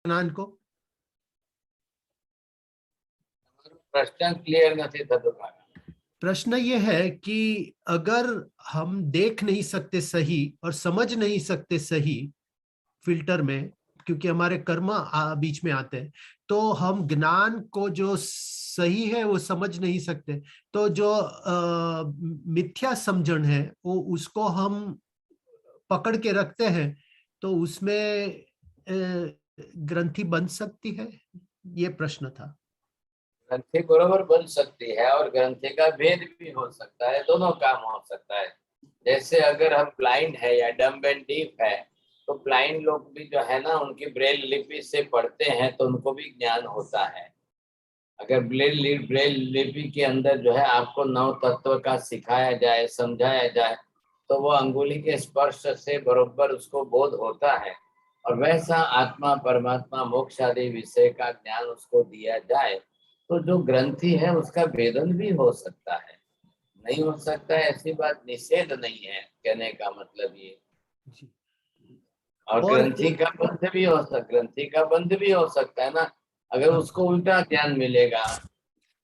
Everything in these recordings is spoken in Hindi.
જ્ઞાન કો प्रश्न क्लियर નથી થતો કાકા। प्रश्न ये है कि अगर हम देख नहीं सकते सही और समझ नहीं सकते सही फिल्टर में, क्योंकि हमारे कर्म बीच में आते हैं, तो हम ज्ञान को जो सही है वो समझ नहीं सकते। तो जो मिथ्या समझन है वो उसको हम पकड़ के रखते हैं, तो उसमें ग्रंथि बन सकती है, ये प्रश्न था। ग्रंथि बरोबर बन सकती है और ग्रंथि का भेद भी हो सकता है, दोनों काम हो सकता है। जैसे अगर हम ब्लाइंड है या डम्ब एंड डीफ है, तो ब्लाइंड लोग भी जो है ना उनकी ब्रेल लिपि से पढ़ते हैं तो उनको भी ज्ञान होता है। अगर ब्रेल लिपि के अंदर जो है आपको नव तत्व का सिखाया जाए, समझाया जाए, तो वो अंगुली के स्पर्श से बरोबर उसको बोध होता है। और वैसा आत्मा परमात्मा मोक्ष आदि विषय का ज्ञान उसको दिया जाए तो जो ग्रंथि है उसका भेदन भी हो सकता है। नहीं हो सकता है ऐसी बात निषेध नहीं है, कहने का मतलब ये। और ग्रंथि का बंध भी हो सकता, ग्रंथि का बंध भी हो सकता है ना। अगर उसको उल्टा ज्ञान मिलेगा,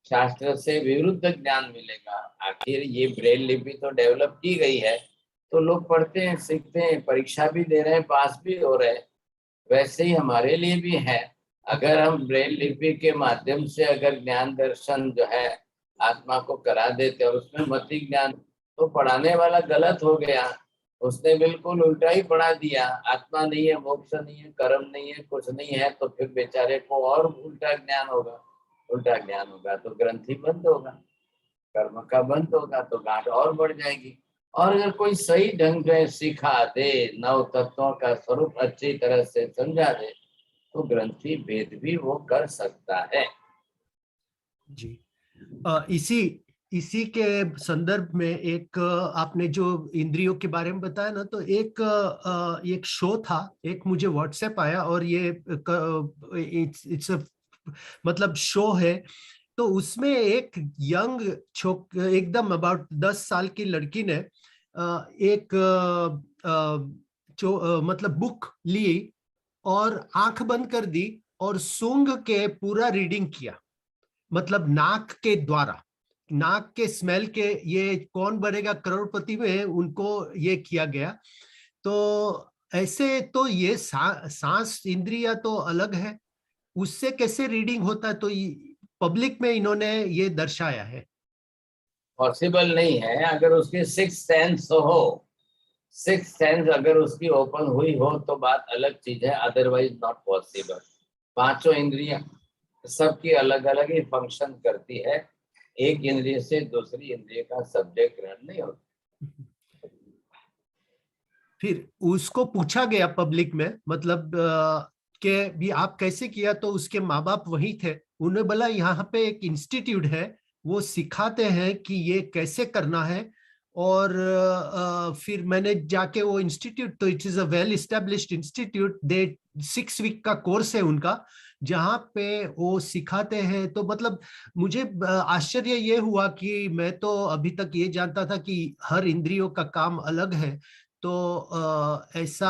शास्त्र से विरुद्ध ज्ञान मिलेगा। आखिर ये ब्रेल लिपि तो डेवलप की गई है, तो लोग पढ़ते हैं, सीखते हैं, परीक्षा भी दे रहे हैं, पास भी हो रहे हैं। वैसे ही हमारे लिए भी है। अगर हम ब्रेल लिपि के माध्यम से अगर ज्ञान दर्शन जो है आत्मा को करा देते और उसमें मति ज्ञान, तो पढ़ाने वाला गलत हो गया, उसने बिल्कुल उल्टा ही पढ़ा दिया। आत्मा नहीं है, मोक्ष नहीं है, कर्म नहीं है, कुछ नहीं है, तो फिर बेचारे को और उल्टा ज्ञान होगा। उल्टा ज्ञान होगा तो ग्रंथि बंद होगा, कर्म का बंद होगा तो गांठ और बढ़ जाएगी। और अगर कोई सही ढंग से सिखा दे, नव तत्वों का स्वरूप अच्छी तरह से समझा दे, तो ग्रंथि भेद भी वो कर सकता है। जी, इसी के संदर्भ में एक आपने जो इंद्रियों के बारे में बताया ना, तो एक शो था, एक मुझे व्हाट्सएप आया, और ये इट्स मतलब शो है। तो उसमें एक यंग एकदम अबाउट 10 साल की लड़की ने एक मतलब बुक ली और आंख बंद कर दी और सूंघ के पूरा रीडिंग किया, मतलब नाक के द्वारा, नाक के स्मेल के, ये कौन बनेगा करोड़पति में उनको ये किया गया। तो ऐसे तो ये सांस इंद्रिया तो अलग है, उससे कैसे रीडिंग होता है? तो पब्लिक में इन्होंने ये दर्शाया है। पॉसिबल नहीं है। अगर उसकी सिक्स सेंस हो, सिक्स सेंस अगर उसकी ओपन हुई हो तो बात अलग चीज है, अदरवाइज नॉट पॉसिबल। पांचों इंद्रियां सबकी अलग अलग ही फंक्शन करती है, एक इंद्रिय से दूसरी इंद्रिय का सब्जेक्ट ग्रहण नहीं होता। फिर उसको पूछा गया पब्लिक में, मतलब कि भी आप कैसे किया? तो उसके माँ बाप वही थे, उन्होंने बोला यहाँ पे एक इंस्टीट्यूट है, वो सिखाते हैं कि ये कैसे करना है। और फिर मैंने जाके वो इंस्टीट्यूट, तो it is a well established institute, they 6 week का कोर्स है उनका, जहाँ पे वो सिखाते हैं। तो मतलब मुझे आश्चर्य ये हुआ कि मैं तो अभी तक ये जानता था कि हर इंद्रियों का काम अलग है, तो ऐसा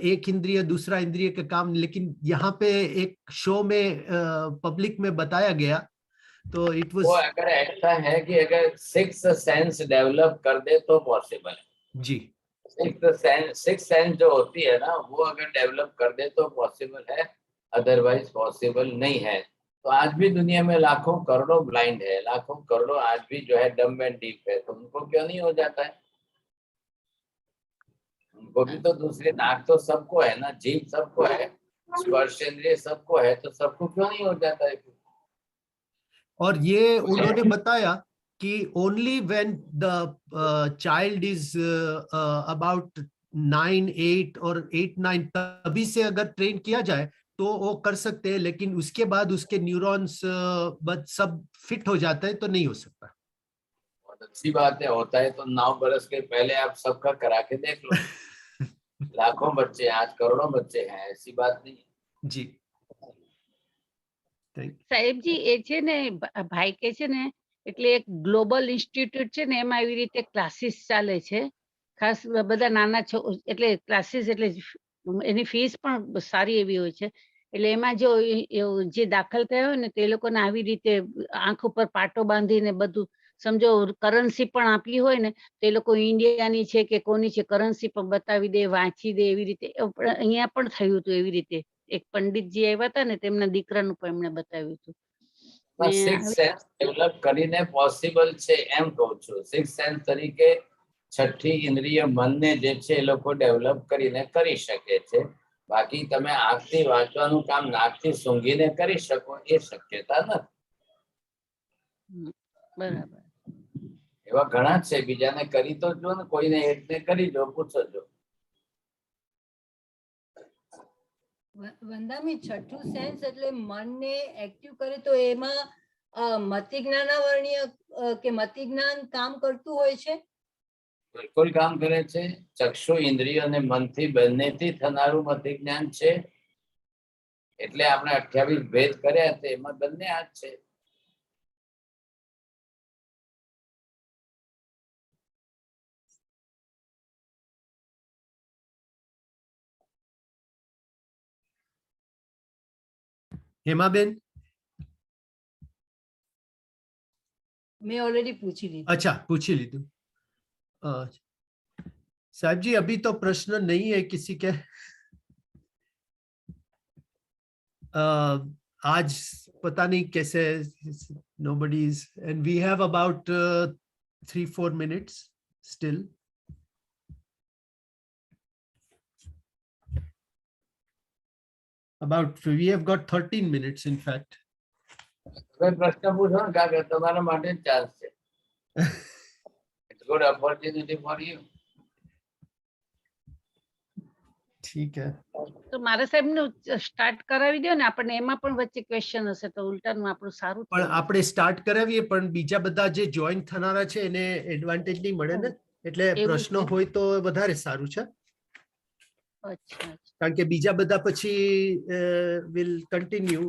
एक इंद्रिय दूसरा इंद्रिय का काम, लेकिन यहाँ पे एक शो में पब्लिक में बताया गया, तो इट वो वाज। अगर ऐसा है कि अगर सिक्स सेंस डेवलप कर दे तो पॉसिबल है। जी, सिक्स सेंस जो होती है ना, वो अगर डेवलप कर दे तो पॉसिबल है, अदरवाइज पॉसिबल नहीं है। तो आज भी दुनिया में लाखों करोड़ों ब्लाइंड है, लाखों करोड़ों आज भी जो है डम्ब एंड डीफ है, तो उनको क्यों नहीं हो जाता है? उनको भी तो दूसरे, नाक तो सबको है ना, जीभ सबको है, स्पर्श इंद्रिय सबको है, तो सबको क्यों नहीं हो जाता है? और ये उन्होंने बताया कि only when the child is about 9, 8 और 8, 9, तभी से अगर ट्रेन किया जाए तो वो कर सकते हैं, लेकिन उसके बाद उसके न्यूरॉन्स सब फिट हो जाते हैं तो नहीं हो सकता। बहुत अच्छी बात है, होता है तो 9 बरस के पहले आप सबका करा के देख लो। लाखों बच्चे, आज करोड़ों बच्चे हैं, ऐसी बात नहीं है। जी, સાહેબજી એ છે ને ભાઈ કે છે ને, એટલે એક ગ્લોબલ ઇન્સ્ટિટ્યૂટ છે ને એમાં એવી રીતે ક્લાસીસ ચાલે છે, ખાસ બધા નાના એટલે ક્લાસીસ, એટલે એની ફીસ પણ સારી એવી હોય છે, એટલે એમાં જો જે દાખલ થયા હોય ને તે લોકોને આવી રીતે આંખ ઉપર પાટો બાંધીને બધું સમજો કરન્સી પણ આપી હોય ને તે લોકો ઇન્ડિયાની છે કે કોની છે કરન્સી પણ બતાવી દે વાંચી દે એવી રીતે અહીંયા પણ થયું હતું એવી રીતે એક પંડિતજી આવ્યા હતા ને તેમના દીકરાનું પણ એમણે બતાવ્યું હતું. સિક્સ સેન્સ ડેવલપ કરીને પોસિબલ છે એમ કહું છું. સિક્સ સેન્સ તરીકે છઠ્ઠી ઇન્દ્રિય મનને જે છે એ લોકો ડેવલપ કરીને કરી શકે છે. બાકી તમે આંખથી વાંચવાનું કામ નાકથી સૂંઘીને કરી શકો એ શક્યતા નથી. બરાબર. એવા ઘણા છે, બીજાને કરી તો જો ને, કોઈને એકને કરી દો, પૂછો જો. વંદામી છઠ્ઠું સેન્સ એટલે મનને એક્ટિવ કરે તો એમાં મતિજ્ઞાનાવર્ણીય કે મતિજ્ઞાન કામ કરતું હોય છે. બિલકુલ કામ કરે છે. ચક્ષુ ઇન્દ્રિય અને મનથી બંનેથી થનારું મતિજ્ઞાન છે. એટલે આપણે 28 ભેદ કર્યા છે, એમાં બંને આ જ છે. હેમાબેન, मैं ऑलरेडी पूछी ली। अच्छा, पूछी लीधું. साहब जी, अभी तो प्रश्न नहीं है किसी के. आज पता नहीं कैसे, nobody is, and we have about 3-4 minutes still. We have got 13 minutes in fact. પ્રશ્ન પૂછો ને, કાકા તમારા માટે ચાન્સ છે. It's good opportunity for you. ठीक है. તો મારા સાહેબનું સ્ટાર્ટ કરાવી દો ને, આપણને એમાં પણ વચ્ચે ક્વેશ્ચન હશે તો ઉલટાનું આપણું સારું. પણ આપણે સ્ટાર્ટ કરાવીએ, પણ બીજા બધા જે જોઈન થનારા છે એને એડવાન્ટેજ નહીં મળે ને, એટલે પ્રશ્નો હોય તો વધારે સારું છે. અચ્છા, કારણ કે બીજા બધા પછી will continue.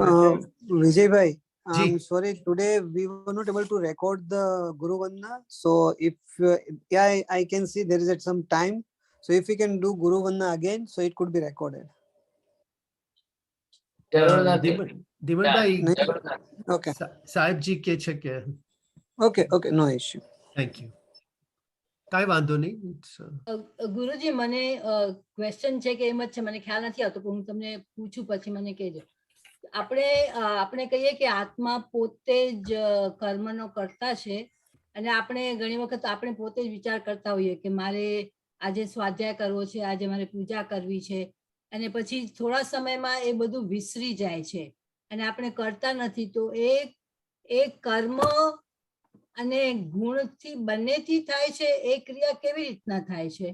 Vijay, Ji. I'm sorry, today we were not able to record the Guru Vandana. So if I can see there is at some time. So if we can do Guru Vandana again, so it could be recorded. ધીમનભાઈ, Okay. સાહેબજી કે છે કે Okay, no issue. Thank you. કાંઈ વાંધો નહીં. ગુરુજી, મને ક્વેશ્ચન છે કે એમ જ છે, મને ખ્યાલ નથી આવતો, પણ હું તમને પૂછું પછી મને કહેજો. આપણે કહીએ કે આત્મા પોતે જ કર્મનો કર્તા છે, અને આપણે ઘણી વખત આપણે પોતે જ વિચાર કરતા હોઈએ કે મારે આજે સ્વાધ્યાય કરવો છે, આજે મારે પૂજા કરવી છે, અને પછી થોડા સમયમાં એ બધું વિસરી જાય છે અને આપણે કરતા નથી. તો એ કર્મ અને ગુણથી બંનેથી થાય છે, એ ક્રિયા કેવી રીતના થાય છે?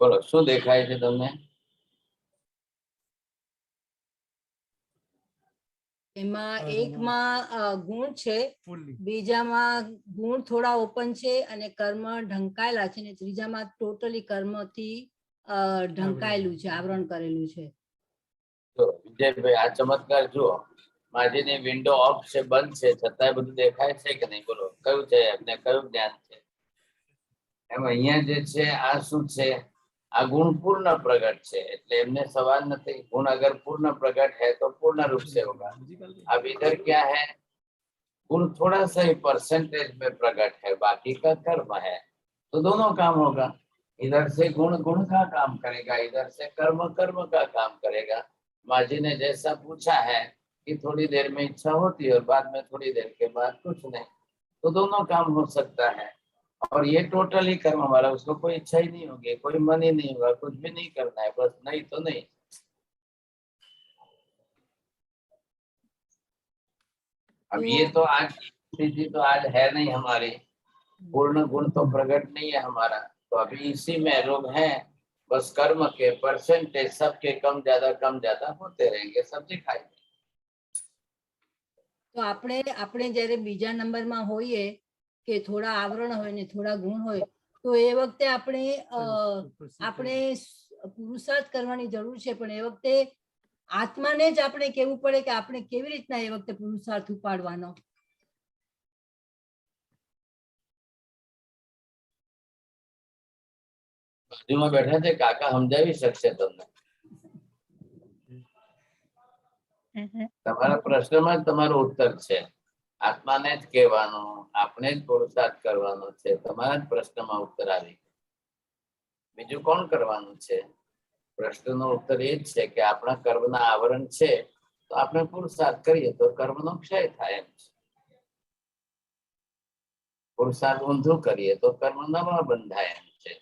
બોલો, શું દેખાય છે તમને? એમાં એકમાં ગુણ છે, બીજામાં ગુણ થોડા ઓપન છે અને કર્મ ઢંકાયેલા છે, અને ત્રીજામાં ટોટલી કર્મથી ઢંકાયેલું છે, આવરણ કરેલું છે. તો વિજયભાઈ, આ ચમત્કાર જુઓ. માજીની વિન્ડો ઓફ છે, બંધ છે, છતાંય બધું દેખાય છે કે નહીં? બોલો, કયું છે એમને, કયું જ્ઞાન છે? એમ અહીંયા જે છે આ શું છે? આ गुण पूर्ण प्रकट છે, એટલે એમને सवाल नहीं. गुण अगर पूर्ण प्रकट है तो पूर्ण रूप से होगा. अब इधर क्या है? गुण थोड़ा सा ही परसेंटेज में प्रकट है, बाकी का कर्म है, तो दोनों काम होगा. इधर से गुण गुण का काम करेगा, इधर से कर्म कर्म का काम करेगा. माजी ने जैसा पूछा है कि थोड़ी देर में इच्छा होती है और बाद में थोड़ी देर के बाद कुछ नहीं, तो दोनों काम हो सकता है. और ये टोटली कर्म वाला, उसको कोई इच्छा ही नहीं होगी, कोई मन ही नहीं होगा, कुछ भी नहीं करना है, बस नहीं तो नहीं। अब ये तो आज स्थिति तो आज है नहीं हमारी, पूर्ण गुण तो प्रकट नहीं है हमारा, तो अभी इसी में लोग हैं, बस कर्म के परसेंटेज सबके कम ज्यादा होते रहेंगे, सब दिखाई देंगे। તો આપણે જ્યારે બીજા નંબરમાં હોઈએ કે થોડા આવરણ હોય ને થોડા ગુણ હોય, તો એ વખતે આપણે પુરુષાર્થ કરવાની જરૂર છે, પણ એ વખતે આત્માને જ આપણે કહેવું પડે કે આપણે કેવી રીતના એ વખતે પુરુષાર્થ ઉપાડવાનો. બાજુમાં બેઠા છે કાકા, સમજાવી શકશે તમને. તમારા પ્રશ્નમાં જ તમારો ઉત્તર છે. આત્માને જ કહેવાનું, આપણે જ પુરુષાર્થ કરવાનો છે, તમારા જ પ્રશ્નમાં ઉત્તર આવી. બીજું કોણ કરવાનું છે? પ્રશ્નનો ઉત્તર એ જ છે કે આપણા કર્મના આવરણ છે, તો આપણે પુરુષાર્થ કરીએ તો કર્મનો ક્ષય થાય એમ છે. पुरुषार्थ ऊंधू करिए तो कर्म नवा बंधाए एम છે.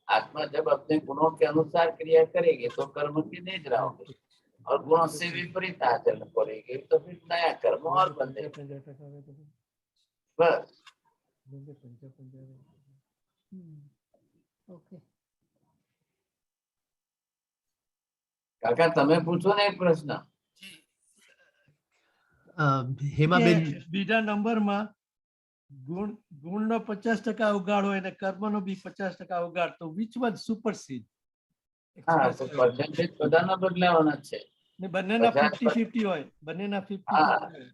आत्मा जब अपने गुणों के अनुसार क्रिया करेगी तो कर्म की निद्रा होगी, और गुणों से विपरीत आचरण करेगी तो फिर नया कर्म और बंधेगा. बस. ઓકે કાકા તમે પૂછો ને એક પ્રશ્ન. હેમાબેન, બીજા નંબરમાં ગુણનો 50% ઉગાડ હોય અને કર્મનો બી 50% ઉગાડ, તો which one supersede? હા, તો percentage બધાના બદલાવાના છે. ને બંનેના 50% 50-50 હોય, બંનેના 50-50 હા. હોય.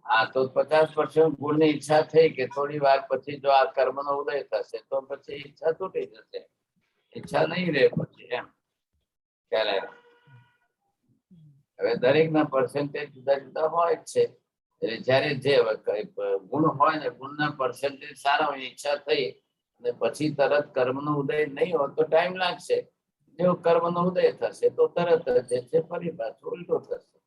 હા, તો 50% ગુણની ઈચ્છા થઈ કે થોડી વાર પછી જો આ કર્મનો ઉદય થશે તો પછી ઈચ્છા તૂટી જશે, ઈચ્છા નહીં રહે પછી એમ ખ્યાલ આવ્યો. હવે દરેકના પર્સન્ટેજ જુદા જુદા હોય જ છે, એટલે જ્યારે જે ગુણ હોય ને ગુણના પર્સન્ટેજ સારા હોય, ઈચ્છા થઈ અને પછી તરત કર્મનો ઉદય નહીં હોય તો ટાઈમ લાગશે. જો કર્મનો ઉદય થશે તો તરત જ જે છે ફરી પાછું ઉલટો થશે.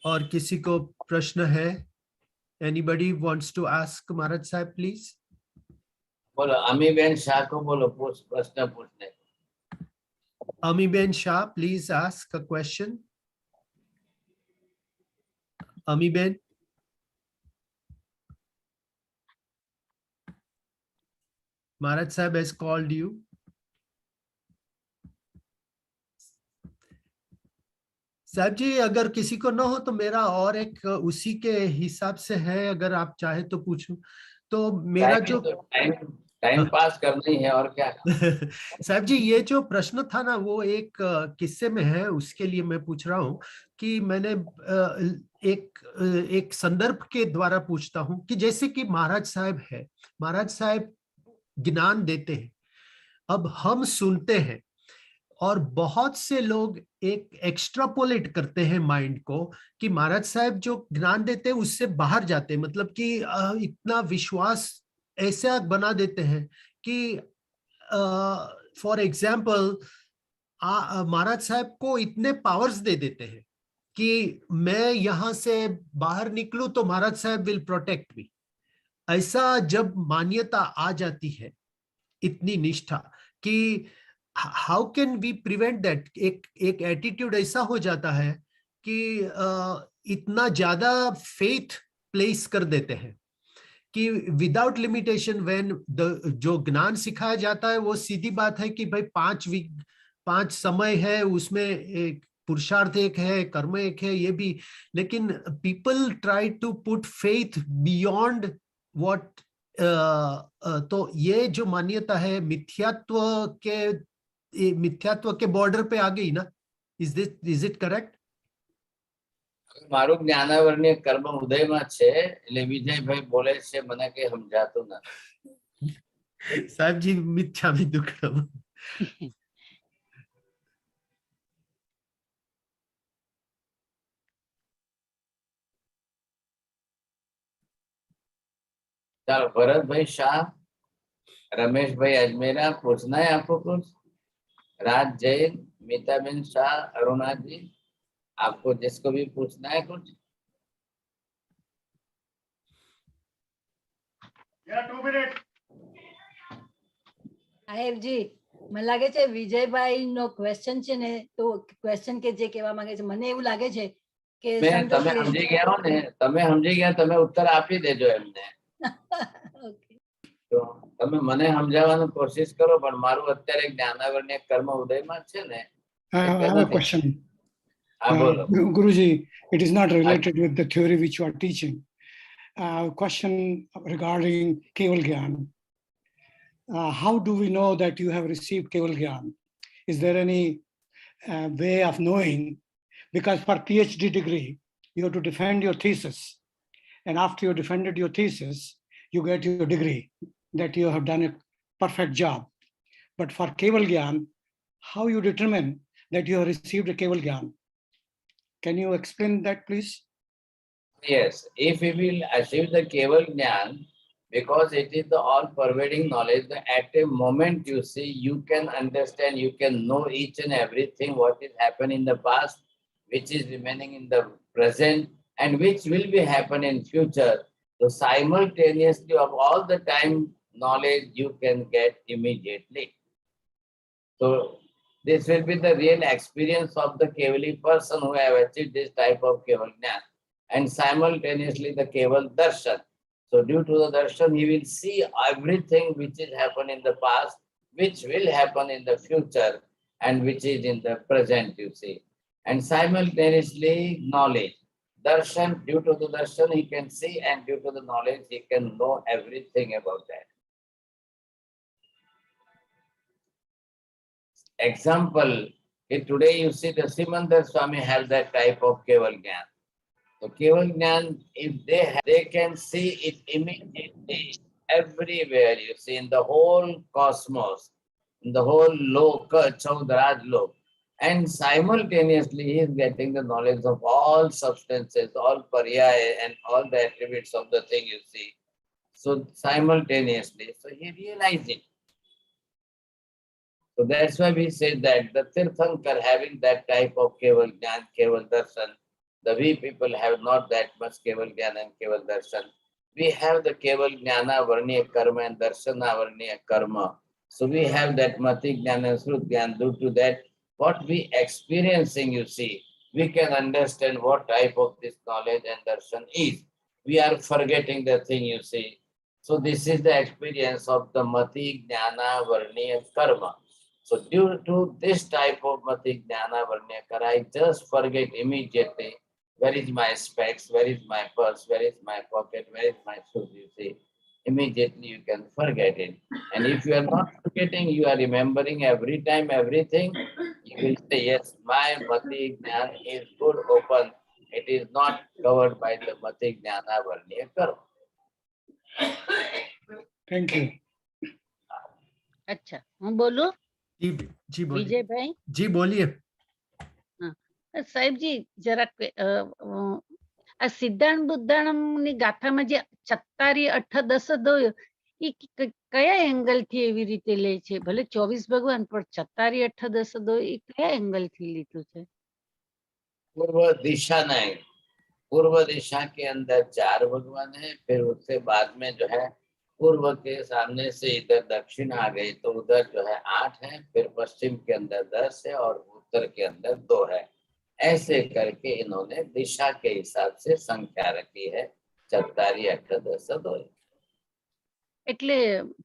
और किसी को प्रश्न है? Anybody wants to ask Maharaj Sahib, please? बोलो अमीबेन शाह को बोलो, प्रश्न पूछने. Amiben Shah, please ask a question. Amiben. Maharaj Sahib has called you. साहब जी, अगर किसी को ना हो तो मेरा और एक उसी के हिसाब से है, अगर आप चाहे तो पूछूं. तो मेरा जो टाइम पास करनी है और क्या. साहब जी, ये जो प्रश्न था ना वो एक किस्से में है, उसके लिए मैं पूछ रहा हूँ कि मैंने एक संदर्भ के द्वारा पूछता हूँ कि जैसे कि महाराज साहब है, महाराज साहब ज्ञान देते हैं, अब हम सुनते हैं और बहुत से लोग एक एक्स्ट्रापोलेट करते हैं माइंड को कि महाराज साहब जो ज्ञान देते हैं उससे बाहर जाते हैं, मतलब कि इतना विश्वास ऐसा बना देते हैं कि फॉर एग्जाम्पल महाराज साहब को इतने पावर्स दे देते हैं कि मैं यहां से बाहर निकलूं तो महाराज साहब विल प्रोटेक्ट मी. ऐसा जब मान्यता आ जाती है, इतनी निष्ठा, कि how can we prevent that? एक एटीट्यूड ऐसा हो जाता है कि इतना ज्यादा फेथ प्लेस कर देते हैं कि विदाउट लिमिटेशन व्हेन जो ज्ञान सिखाया जाता है वो सीधी बात है कि भाई 5 समय है, उसमें एक पुरुषार्थ एक है, कर्म एक है, ये भी. लेकिन people try to put faith beyond what. तो ये जो मान्यता है मिथ्यात्व के बॉर्डर पे आ गई ना. Is it correct? મારું જ્ઞાનાવરણીય કર્મ ઉદયમાં છે એટલે વિજયભાઈ બોલે છે, મને કઈ સમજાતું નથી. साहब जी, मिथ्यामि दुक्कडम. चलो भरत भाई शाह, रमेश भाई अजमेरा, पूछना है आपको कुछ? राज जैन, मीताबेन शाह, अरुणा जी, आपको जिसको भी पूछना है कुछ સાહેબજી મને લાગે છે વિજયભાઈ નો ક્વેશ્ચન છે ને, તો ક્વેશ્ચન કે જે કહેવા માંગે છે, મને એવું લાગે છે કે તમે સમજી ગયા હો ને, તમે સમજી ગયા, તમે ઉત્તર આપી દેજો એમને. Okay. તો તમે મને સમજાવવાની કોશિશ કરો, પણ મારું અત્યારે જ્ઞાનાવરણીય કર્મ ઉદયમાં છે ને. I have a question. હા બોલો. Guruji, it is not related with the theory which you are teaching. Question regarding Keval Gyan. How do we know that you have received Keval Gyan? Is there any way of knowing? Because for PhD degree, you have to defend your thesis. And after you defended your thesis, you get your degree that you have done a perfect job. But for Keval Gyan, how you determine that you have received a Keval Gyan? Can you explain that, please? Yes, if we will achieve the Keval Gyan, because it is the all-pervading knowledge, that at a moment you see, you can understand, you can know each and everything what is happened in the past, which is remaining in the present, and which will be happen in future. So simultaneously of all the time knowledge you can get immediately. So this will be the real experience of the Kevali person who have achieved this type of Keval Gyan, and simultaneously the Keval Darshan. So due to the darshan, he will see everything which is happened in the past, which will happen in the future, and which is in the present, you see. And simultaneously knowledge. Darshan, due to the darshan, he can see, and due to the knowledge, he can know everything about that. Example, if today you see the Simandar Swami have that type of Keval Gyan. So Keval Gyan, if they can see it immediately everywhere, you see, in the whole cosmos, in the whole lok, Chaudraj lok, and simultaneously he is getting the knowledge of all substances, all paryaya, and all the attributes of the thing, you see. So simultaneously, so he realized it. So that's why we say that the Tirthankar having that type of Keval Gyan, Keval Darshan, the we people have not that much Keval Gyan and Keval Darshan. We have the Keval Jnana Varniya Karma and Darshana Varniya Karma. So we have that Mati Jnana and Srut Gyan. Due to that, what we experiencing, you see, we can understand what type of this knowledge and darshan is. We are forgetting the thing, you see. So this is the experience of the Mati Jnana Varniya Karma. So due to this type of Mati Jnana Varniya Karma, I just forget immediately. Where is my specs? Where is my purse? Where is my pocket? Where is my shoes? You see, immediately you can forget it. And if you are not forgetting, you are remembering every time everything. You will say, yes, my Mati Jnana is good, open. It is not covered by the Mati Jnana Varniya Karma. Thank you. अच्छा હું બોલું जी बोलिए વિજયભાઈ जी बोलिए સાહેબજી જરાક આ સિદ્ધાંત બુદ્ધાણમની ગાથામાં જે 46 8 10 દોયો એ કયા એંગલ થી એવી રીતે લે છે? ભલે 24 ભગવાન પણ 46 8 10 દોયો એ કયા એંગલ થી લીધું છે? पूर्व दिशा नहीं, पूर्व दिशा के अंदर 4 भगवान है, फिर उससे बाद में जो है पूर्व के सामने से इधर दक्षिण आ गई तो उधर जो है 8 है, फिर पश्चिम के अंदर 10 है और उत्तर के अंदर 2 है। ऐसे करके इन्होंने दिशा के हिसाब से संख्या रखी है 46 8 10 2। એટલે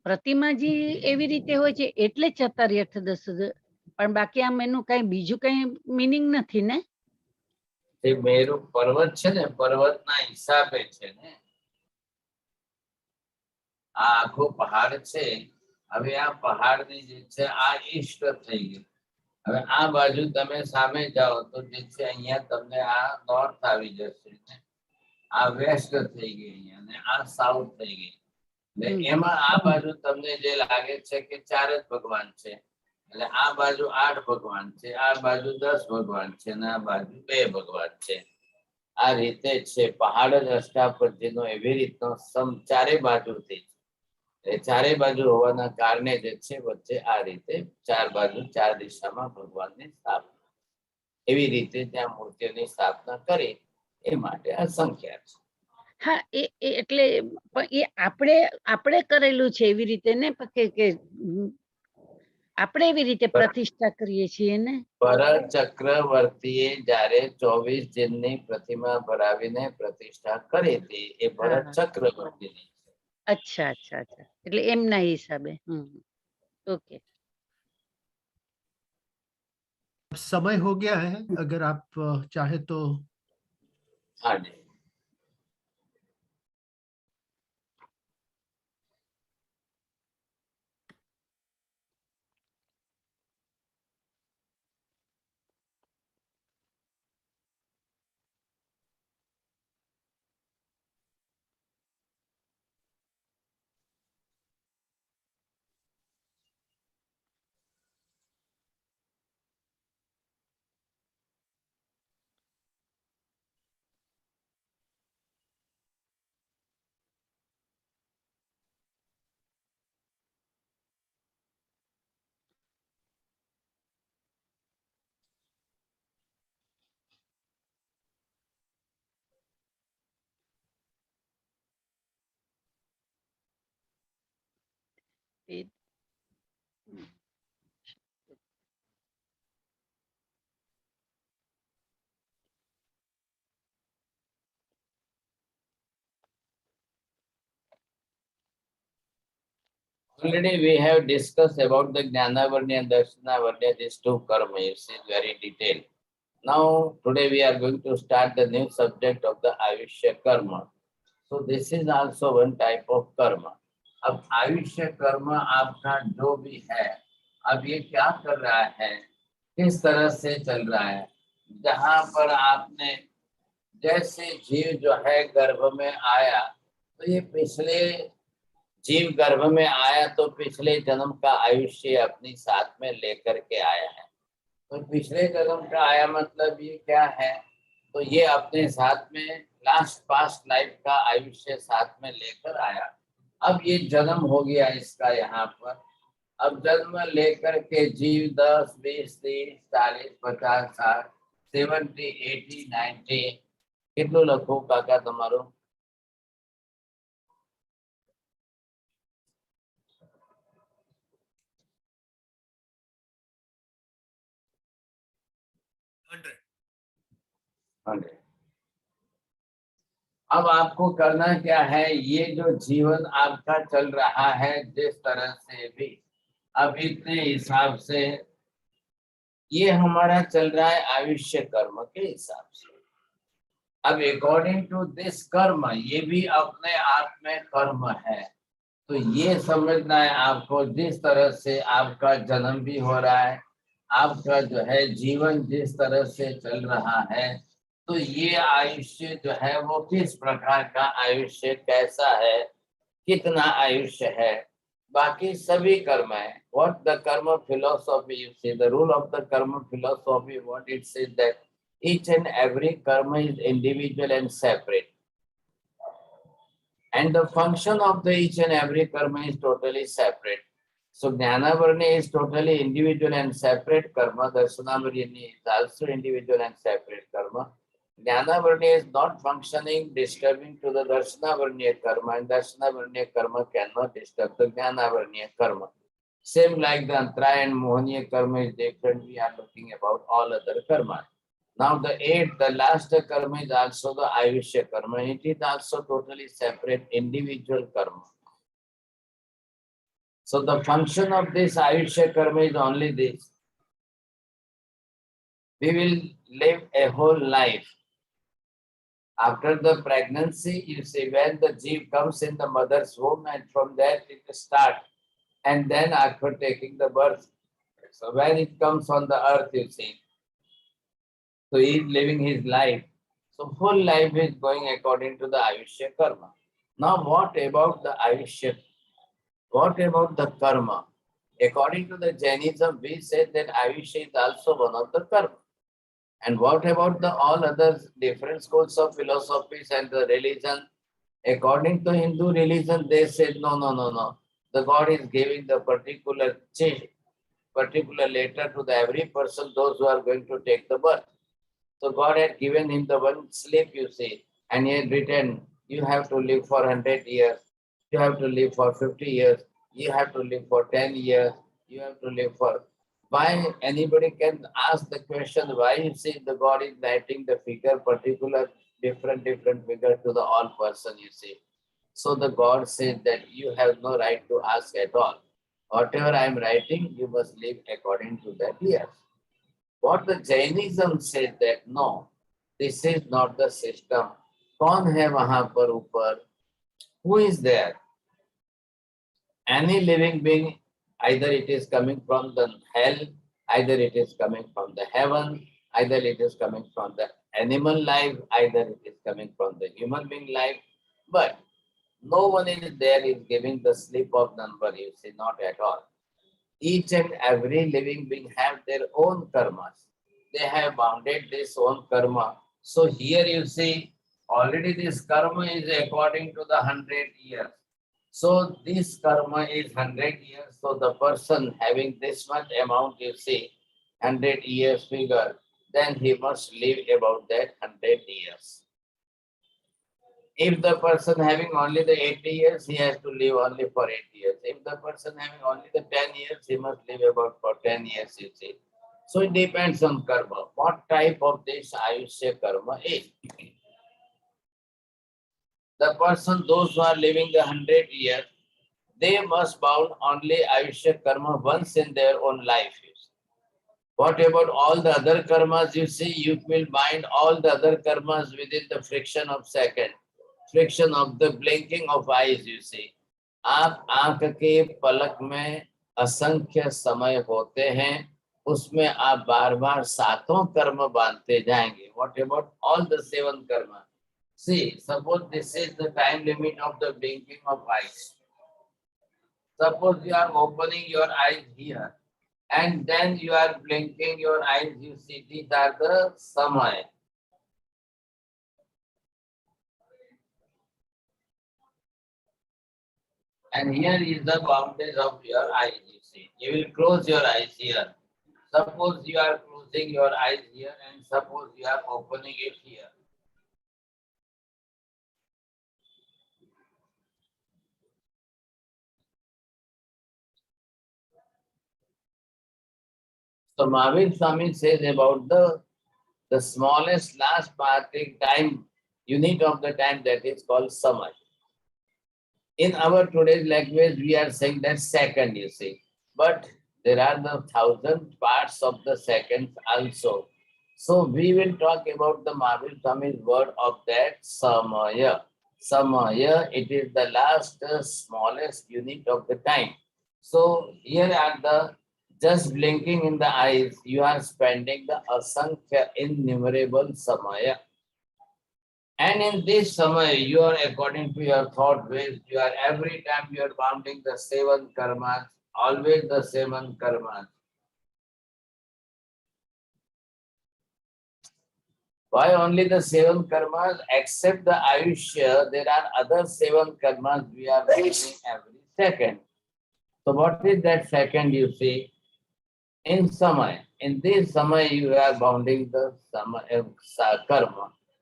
પ્રતિમાજી એવી રીતે હોય છે એટલે 46 8 10 પણ બાકી આમ એનું કઈ બીજું કઈ મીનિંગ નથી ને? તે મેરુ પર્વત છે ને, પર્વતના હિસાબે છે ને આ આખો પહાડ છે। હવે આ પહાડની જે છે આ ઈસ્ટ થઈ ગઈ। હવે આ બાજુ તમે સામે જાઓ તો જે છે અહીંયા તમને આ નોર્થ આવી જશે ને, આ વેસ્ટ થઈ ગઈ અહીંયા ને આ સાઉથ થઈ ગઈ। એટલે એમાં આ બાજુ તમને જે લાગે છે કે 4 જ ભગવાન છે, એટલે આ બાજુ 8 ભગવાન છે, આ બાજુ 10 ભગવાન છે અને આ બાજુ 2 ભગવાન છે। આ રીતે છે પહાડ જ અષ્ટાપદીનો એવી રીતનો ચારે બાજુથી, ચારે બાજુ હોવાના કારણે જે છે વચ્ચે આ રીતે 4 બાજુ 4 દિશામાં ભગવાનની સ્થાપના, એવી રીતે ત્યાં મૂર્તિઓની સ્થાપના કરી, એ માટે આ સંખ્યા છે। હા એટલે પણ એ આપણે કરેલું છે એવી રીતે ને કે આપણે એવી રીતે પ્રતિષ્ઠા કરીએ છીએ ને. ભરત ચક્રવર્તીએ જ્યારે 24 જીનની પ્રતિમા ભરાવીને પ્રતિષ્ઠા કરી હતી એ ભરત ચક્રવર્તીની. अच्छा अच्छा अच्छा એટલે એમના હિસાબે. ओके समय हो गया है, अगर आप चाहे तो हाँ जी. Already we have discussed about the Jnanavarnya and Darshanavarnya, these two karma, you see, very detailed. Now, today we are going to start the new subject of the Ayushya karma. So this is also one type of karma. अब आयुष्य कर्म आपका जो भी है, अब ये क्या कर रहा है, किस तरह से चल रहा है, जहाँ पर आपने जैसे जीव जो है गर्भ में आया, तो ये पिछले जीव गर्भ में आया तो पिछले जन्म का आयुष्य अपनी साथ में लेकर के आया है. तो पिछले जन्म का आया मतलब ये क्या है, तो ये अपने साथ में लास्ट पास्ट लाइफ का आयुष्य साथ में लेकर आया. अब ये जन्म हो गया इसका यहाँ पर. अब जन्म लेकर के जीव 10, 20, 30, 40, 50, 60, 70, 80, 90 કેટલું લખું કાકા તમારું? अब आपको करना क्या है, ये जो जीवन आपका चल रहा है जिस तरह से भी, अब इतने हिसाब से ये हमारा चल रहा है आयुष्य कर्म के हिसाब से. अब अकॉर्डिंग टू दिस कर्म, ये भी अपने आप में कर्म है. तो ये समझना है आपको, जिस तरह से आपका जन्म भी हो रहा है, आपका जो है जीवन जिस तरह से चल रहा है, तो ये आयुष्य जो है वो किस प्रकार का आयुष्य, कैसा है, कितना आयुष्य है, बाकी सभी कर्म है. What the karma philosophy, you see, the rule of the karma philosophy, what it says that each and every karma is individual and separate. And the function of the each and every karma is totally separate. So Jnanavarnya is totally individual and separate karma. Darshanavarnya is also individual and separate karma. Jnanavarnya is not functioning, disturbing to the Darshanavarnya karma, and Darshanavarnya karma cannot disturb the Jnanavarnya karma. Same like the Antara and Mohaniya karma is different. We are looking about all other karma. Now the eighth, the last karma is also the Ayushya karma. It is also totally separate individual karma. So the function of this Ayushya karma is only this. We will live a whole life. After the pregnancy, you see, when the jeev comes in the mother's womb, and from there it starts. And then after taking the birth, so when it comes on the earth, you see, so he is living his life. So whole life is going according to the Ayushya karma. Now what about the Ayushya? What about the karma? According to the Jainism, we said that Ayushya is also one of the karma. And what about the all other different schools of philosophies and the religion? According to Hindu religion, they said no. The God is giving the particular letter to the every person, those who are going to take the birth. So God had given him the one slip, you see, and he had written You have to live for 100 years. You have to live for 50 years. You have to live for 10 years. You have to live for. Why anybody can ask the question, why you see the God is writing the figure, particular different figure to the all person, you see. So the God says that you have no right to ask at all. Whatever I am writing, you must live according to that years. What the Jainism says that no, this is not the system. कौन है वहां पर ऊपर? Who is there? Any living being, either it is coming from the hell, either it is coming from the heaven, either it is coming from the animal life, either it is coming from the human being life. But no one is there is giving the slip of number, you see, not at all. Each and every living being have their own karmas. They have bounded this own karma. So here you see, already this karma is according to the 100 years. So this karma is 100 years. So the person having this much amount, you see, 100 years figure, then he must live about that 100 years. If the person having only the 80 years, he has to live only for 8 years. If the person having only the 10 years, he must live about for 10 years, you see. So it depends on karma. What type of this Ayushya karma is? The person, those who are living the 100 years, they must bound only Ayushya karma once in their own life. You see. What about all the other karmas? You see, you will bind all the other karmas within the friction of second. Friction of the blinking of eyes, you see. आप आंख के पलक में असंख्य समय होते हैं, उसमें आप बार बार सातों कर्म बांधते जाएंगे. What about all the 7 karma? See, suppose this is the time limit of the blinking of eyes. Suppose you are opening your eyes here, and then you are blinking your eyes, you see, these are the samay. And here is the boundaries of your eyes, you see. You will close your eyes here. Suppose you are closing your eyes here, and suppose you are opening it here. So Mahavir Swami says about the smallest last parting time, unit of the time, that is called samay. In our today's language, we are saying that second, you see. But there are the 1,000 parts of the seconds also. So we will talk about the Mahavir Swami's word of that samaya. Samaya, it is the last smallest unit of the time. So here are the just blinking in the eyes, you are spending the asankhya innumerable samaya. And in this samaya, you are according to your thought ways, you are every time you are bounding the 7 karmas, always the 7 karmas. Why only the 7 karmas? Except the Ayushya, there are other 7 karmas we are doing every second. So what is that second, you see? In samay, in this samay, you are bounding the karma,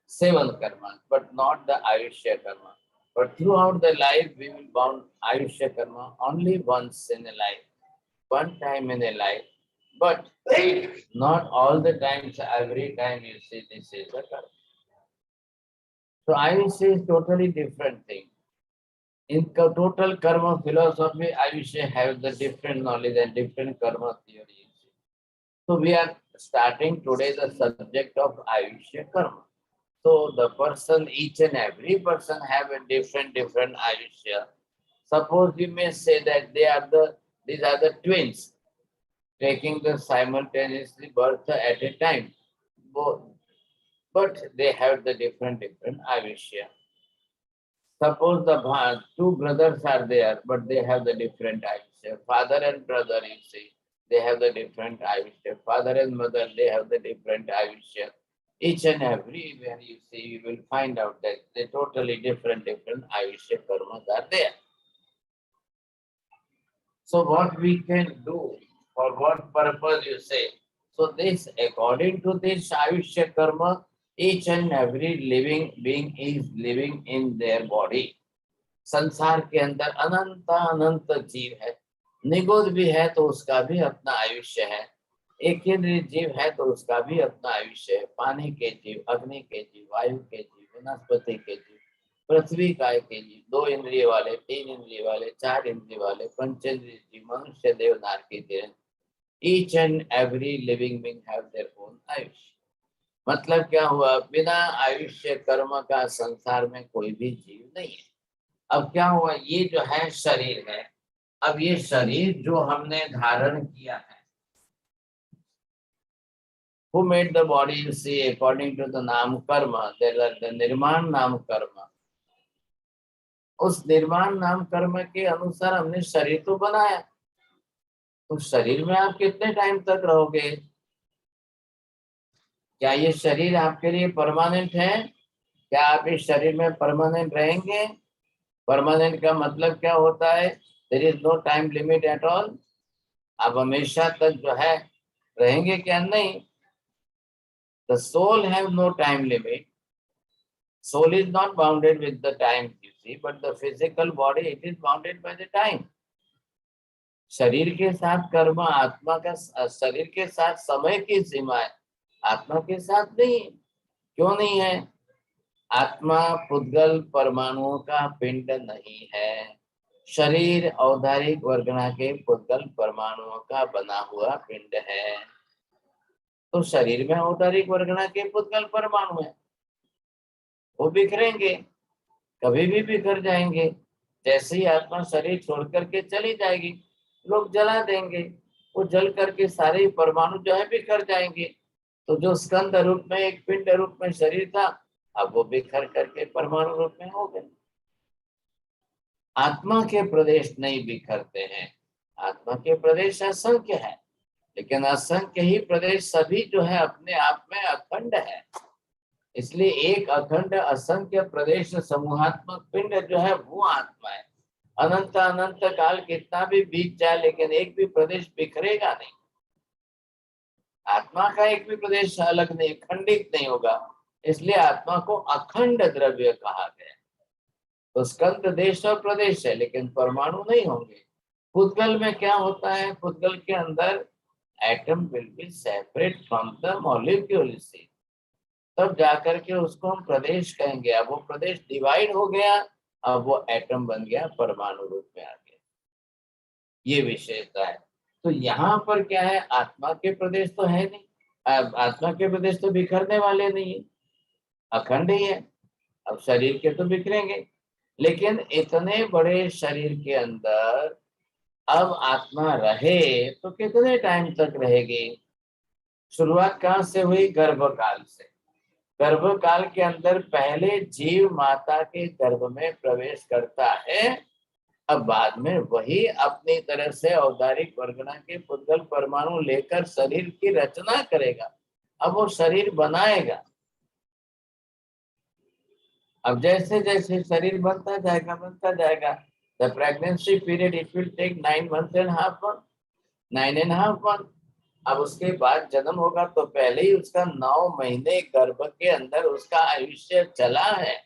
7 karmas, but not the Ayushya karma. But throughout the life, we will bound Ayushya karma only once in a life, one time in a life. But not all the times, every time you see this is the karma. So Ayushya is totally different thing. In total karma philosophy, Ayushya have the different knowledge and different karma theory. So we are starting today the subject of Ayushya karma. So the person, each and every person have a different Ayushya. Suppose you may say that these are the twins taking the simultaneously birth at a time. But they have the different Ayushya. Suppose the 2 brothers are there, but they have the different Ayushya. Father and brother, you see, they have the different Ayushya. Father and mother, they have the different Ayushya. Each and everywhere you see, you will find out that they totally different Ayushya karmas are there. So what we can do, for what purpose you say? So this, according to this Ayushya karma, Each and every living being is living in their body. संसार के अंदर अनंत अनंत जीव है, निगुद भी है तो उसका भी अपना आयुष्य है, एक इंद्रिय जीव है तो उसका भी अपना आयुष्य है, पानी के जीव, अग्नि के जीव, वायु के जीव, वनस्पति के जीव, पृथ्वी काय के जीव, 2 इंद्रिय वाले, 3 इंद्रिय वाले, 4 इंद्रिय वाले, पंचेंद्रिय जीव, मनुष्य, देव, नारकी, तिरन, each and every living being have their own आयुष्य। मतलब क्या हुआ, बिना आयुष्य कर्म का संसार में कोई भी जीव नहीं है। अब क्या हुआ, ये जो है शरीर है, अब ये शरीर जो हमने धारण किया है, who made the body, you see, according to the नाम कर्म, the निर्माण नाम कर्म, उस निर्माण नाम कर्म के अनुसार हमने शरीर तो बनाया, तो शरीर में आप कितने टाइम तक रहोगे? क्या ये शरीर आपके लिए परमानेंट है? क्या आप इस शरीर में परमानेंट रहेंगे? परमानेंट का मतलब क्या होता है? There is no time limit at all. आप हमेशा तक जो है रहेंगे क्या? नहीं। The soul have no time limit, soul is not bounded with the time you see, but the physical body it is bounded by the time. शरीर के साथ कर्म, आत्मा का, शरीर के साथ समय की सीमा है, आत्मा के साथ नहीं। क्यों नहीं है? आत्मा पुद्गल परमाणुओं का पिंड नहीं है, शरीर औदारिक वर्गना के पुद्गल परमाणुओं का बना हुआ पिंड है। तो शरीर में औदारिक वर्गना के पुद्गल परमाणु है, वो बिखरेंगे, कभी भी बिखर जाएंगे। जैसे ही आत्मा शरीर छोड़ करके चली जाएगी, लोग जला देंगे, वो जल करके सारे परमाणु जो है बिखर जाएंगे। तो जो स्कंद रूप में, एक पिंड रूप में शरीर था, अब वो बिखर करके परमाणु रूप में हो गए। आत्मा के प्रदेश नहीं बिखरते हैं, आत्मा के प्रदेश असंख्य है, लेकिन असंख्य ही प्रदेश सभी जो है अपने आप में अखंड है। इसलिए एक अखंड असंख्य प्रदेश समूहात्मक पिंड जो है वो आत्मा है। अनंत अनंत काल कितना भी बीत जाए, लेकिन एक भी प्रदेश बिखरेगा नहीं। आत्मा का एक भी प्रदेश अलग नहीं, खंडित नहीं होगा, इसलिए आत्मा को अखंड द्रव्य कहा गया। तो स्कंद देश और प्रदेश है, लेकिन परमाणु नहीं होंगे। पुद्गल में क्या होता है? पुद्गल के अंदर atom will be separate from the molecule, तब जाकर के उसको हम प्रदेश कहेंगे। अब वो प्रदेश डिवाइड हो गया, अब वो एटम बन गया, परमाणु रूप में आ गया। ये विशेषता है। तो यहाँ पर क्या है, आत्मा के प्रदेश तो है नहीं, आत्मा के प्रदेश तो बिखरने वाले नहीं है, अखंड ही है। अब शरीर के तो बिखरेंगे, लेकिन इतने बड़े शरीर के अंदर अब आत्मा रहे तो कितने टाइम तक रहेगी? शुरुआत कहाँ से हुई? गर्भकाल से। गर्भकाल के अंदर पहले जीव माता के गर्भ में प्रवेश करता है, अब बाद में वही अपनी तरह से औदारिक वर्गना के पुद्गल परमाणु लेकर शरीर की रचना करेगा, अब वो शरीर बनाएगा। अब जैसे जैसे शरीर बनता जाएगा, the pregnancy period it will take 9 months and half month, 9.5 months। अब उसके बाद जन्म होगा तो पहले ही उसका 9 महीने गर्भ के अंदर उसका आयुष्य चला है।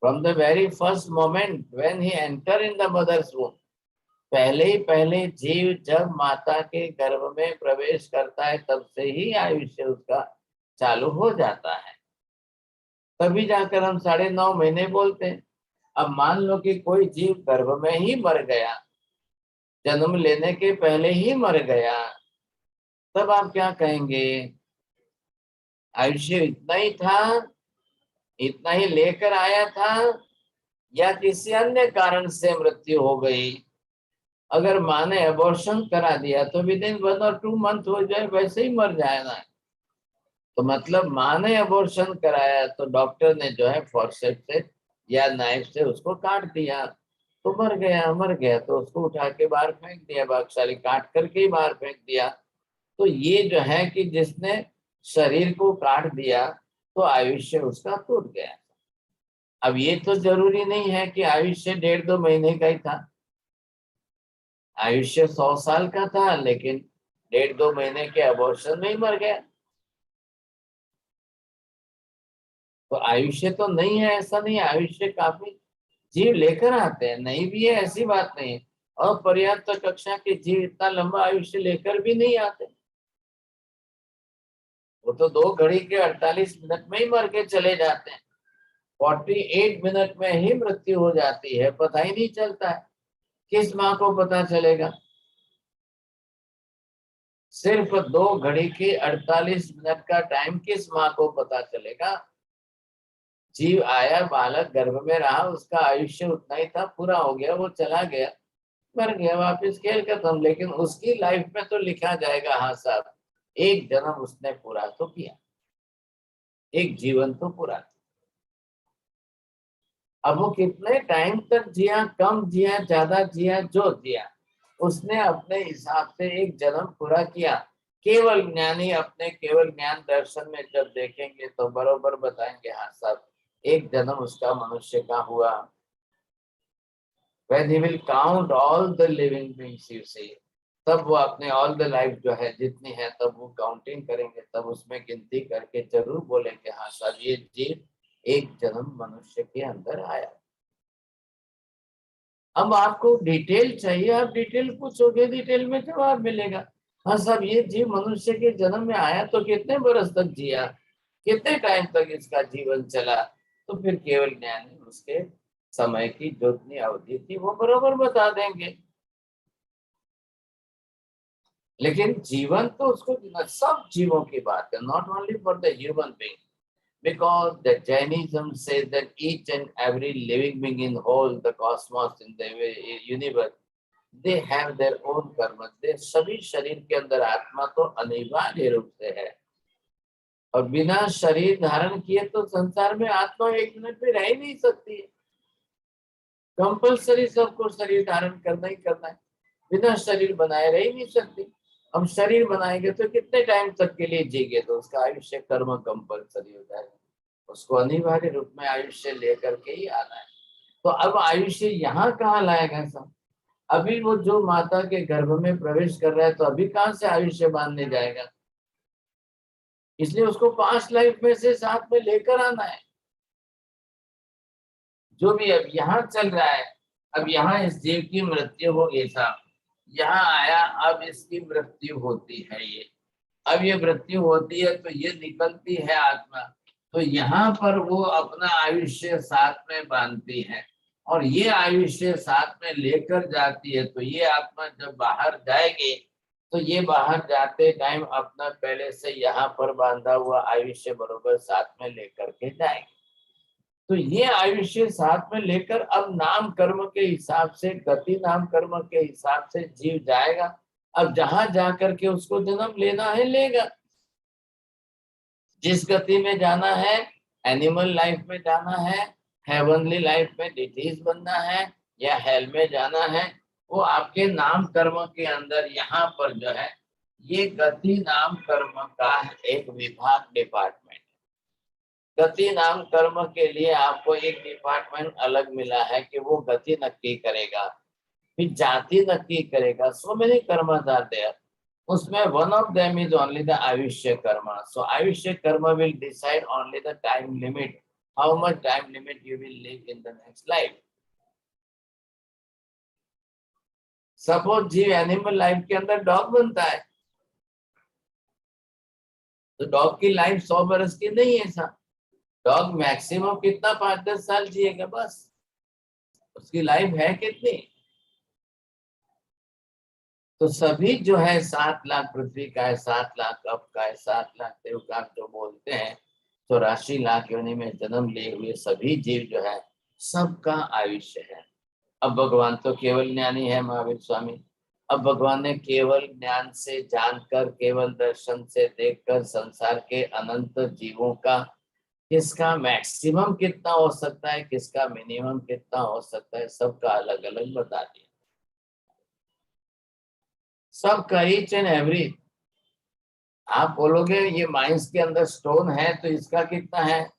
From the very first moment when he enter in the mother's womb, पहले जीव जब माता के गर्भ में प्रवेश करता है, तब से ही आयुष्य उसका चालू हो जाता है। तभी जाकर हम 9.5 महीने बोलते हैं। अब मान लो कि कोई जीव गर्भ में ही मर गया, जन्म लेने के पहले ही मर गया, तब आप क्या कहेंगे? आयुष्य इतना ही था, इतना ही लेकर आया था, या किसी अन्य कारण से मृत्यु हो गई? अगर माँ ने अबॉर्शन करा दिया तो विदिन 1 or 2 months हो जाए, वैसे ही मर जाए ना। तो मतलब माँ ने अबॉर्शन कराया तो डॉक्टर ने जो है फॉरसेप्स से या नाइफ से उसको काट दिया, तो मर गया तो उसको उठा के बाहर फेंक दिया, भागशाली काट करके ही बाहर फेंक दिया। तो ये जो है कि जिसने शरीर को काट दिया तो आयुष्य उसका टूट गया। अब ये तो जरूरी नहीं है कि आयुष्य 1.5-2 महीने का ही था, आयुष्य 100 साल का था, लेकिन 1.5-2 महीने के अबॉर्शन में ही मर गया। तो आयुष्य तो नहीं है, ऐसा नहीं है, आयुष्य काफी जीव लेकर आते हैं, नहीं भी है ऐसी बात नहीं है। और पर्याप्त कक्षा के जीव इतना लंबा आयुष्य लेकर भी नहीं आते, वो तो 2 घड़ी के 48 मिनट में ही मर के चले जाते हैं। 48 मिनट में ही मृत्यु हो जाती है, पता ही नहीं चलता है। किस माँ को पता चलेगा? सिर्फ 2 घड़ी के 48 मिनट का टाइम किस माँ को पता चलेगा? जीव आया, बालक गर्भ में रहा, उसका आयुष्य उतना ही था, पूरा हो गया, वो चला गया, मर गया, वापस खेल खत्म। लेकिन उसकी लाइफ में तो लिखा जाएगा, हाँ साहब एक जन्म उसने पूरा तो किया, एक जीवन तो पूरा। अब वो कितने टाइम तक जिया, कम जिया, ज्यादा जिया, जो जिया उसने अपने हिसाब से एक जन्म पूरा किया। केवल ज्ञानी अपने केवल ज्ञान दर्शन में जब देखेंगे तो बरोबर बताएंगे, हाँ साहब एक जन्म उसका मनुष्य का हुआ। When he will count all the living beings, you see, तब वो अपने ऑल द लाइफ जो है जितनी है तब वो काउंटिंग करेंगे, तब उसमें गिनती करके जरूर बोलेंगे, हाँ साहब ये जीव एक जन्म मनुष्य के अंदर आया। अब आपको डिटेल चाहिए, आप डिटेल पूछोगे, डिटेल में जवाब मिलेगा। हाँ साहब ये जीव मनुष्य के जन्म में आया तो कितने बरस तक जिया, कितने टाइम तक इसका जीवन चला, तो फिर केवल ज्ञानी उसके समय की जितनी अवधि थी वो बरोबर बता देंगे। लेकिन जीवन तो उसको सब जीवों की बात है, not only for the human being, because the Jainism says that each and every living being in whole the cosmos, in the universe, they have their own karma. they सभी शरीर के अंदर आत्मा तो अनिवार्य रूप से है, और बिना शरीर धारण किए तो संसार में आत्मा एक मिनट भी रह ही नहीं सकती है। कंपल्सरी सबको शरीर धारण करना ही करना है, बिना शरीर बनाए रह ही नहीं सकती। हम शरीर बनाएंगे तो कितने टाइम तक के लिए जीगे, तो उसका आयुष्य कर्म कंपल्सरी हो जाएगा, उसको अनिवार्य रूप में आयुष्य लेकर के ही आना है। तो अब आयुष्य यहाँ कहाँ लाएगा सब? अभी वो जो माता के गर्भ में प्रवेश कर रहा है तो अभी कहाँ से आयुष्य बांधने जाएगा? इसलिए उसको 5 लाइफ में से 7 में लेकर आना है। जो भी अब यहाँ चल रहा है, अब यहाँ इस जीव की मृत्यु होगी साहब, यहाँ आया, अब इसकी मृत्यु होती है, ये अब ये मृत्यु होती है तो ये निकलती है आत्मा, तो यहाँ पर वो अपना आयुष्य साथ में बांधती है और ये आयुष्य साथ में लेकर जाती है। तो ये आत्मा जब बाहर जाएगी तो ये बाहर जाते टाइम अपना पहले से यहाँ पर बांधा हुआ आयुष्य बरोबर साथ में लेकर के जाएगी। तो ये आयुष्य साथ में लेकर अब नाम कर्म के हिसाब से, गति नाम कर्म के हिसाब से जीव जाएगा। अब जहां जाकर के उसको जन्म लेना है लेगा, जिस गति में जाना है, एनिमल लाइफ में जाना है, हेवनली लाइफ में डिटीज बनना है, या हेल में जाना है, वो आपके नाम कर्म के अंदर यहाँ पर जो है ये गति नाम कर्म का एक विभाग, डिपार्टमेंट। गति नाम कर्म के लिए आपको एक डिपार्टमेंट अलग मिला है कि वो गति नक्की करेगा, फिर जाति नक्की करेगा। So many karmas are there, उसमें one of them is only the आयुष्य कर्म। So आयुष्य कर्म will decide only the time limit, how much time limit you will live in the next life. Suppose जीव एनिमल लाइफ के अंदर डॉग बनता है तो डॉग की लाइफ 100 बरस की नहीं है साहब, डॉग मैक्सिमम कितना 5-10 साल जिएगा, बस उसकी लाइफ है कितनी। तो सभी जो है 7 लाख पृथ्वी का है, 7 लाख अप का है, 7 लाख देव का जो बोलते हैं, 84 लाख योनि में जन्म लिए हुए सभी जीव जो है सबका आयुष्य है। अब भगवान तो केवल ज्ञानी है महावीर स्वामी, अब भगवान ने केवल ज्ञान से जानकर, केवल दर्शन से देखकर संसार के अनंत जीवों का किसका मैक्सिमम कितना हो सकता है, किसका मिनिमम कितना हो सकता है, सबका अलग अलग बता दिया। सबका ईच एंड एवरी। आप बोलोगे ये माइंस के अंदर स्टोन है तो इसका कितना है,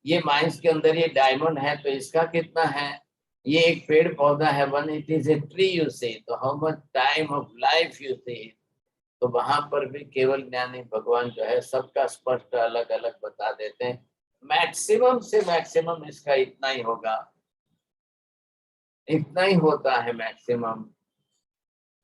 ये माइंस के अंदर ये डायमंड है तो इसका कितना है, ये एक पेड़ पौधा है, one it is a tree you से, तो how much time of life you से। तो वहां पर भी केवल ज्ञानी भगवान जो है सबका स्पष्ट अलग अलग बता देते हैं। मैक्सिमम से मैक्सिमम इसका इतना ही होगा, इतना ही होता है मैक्सिमम।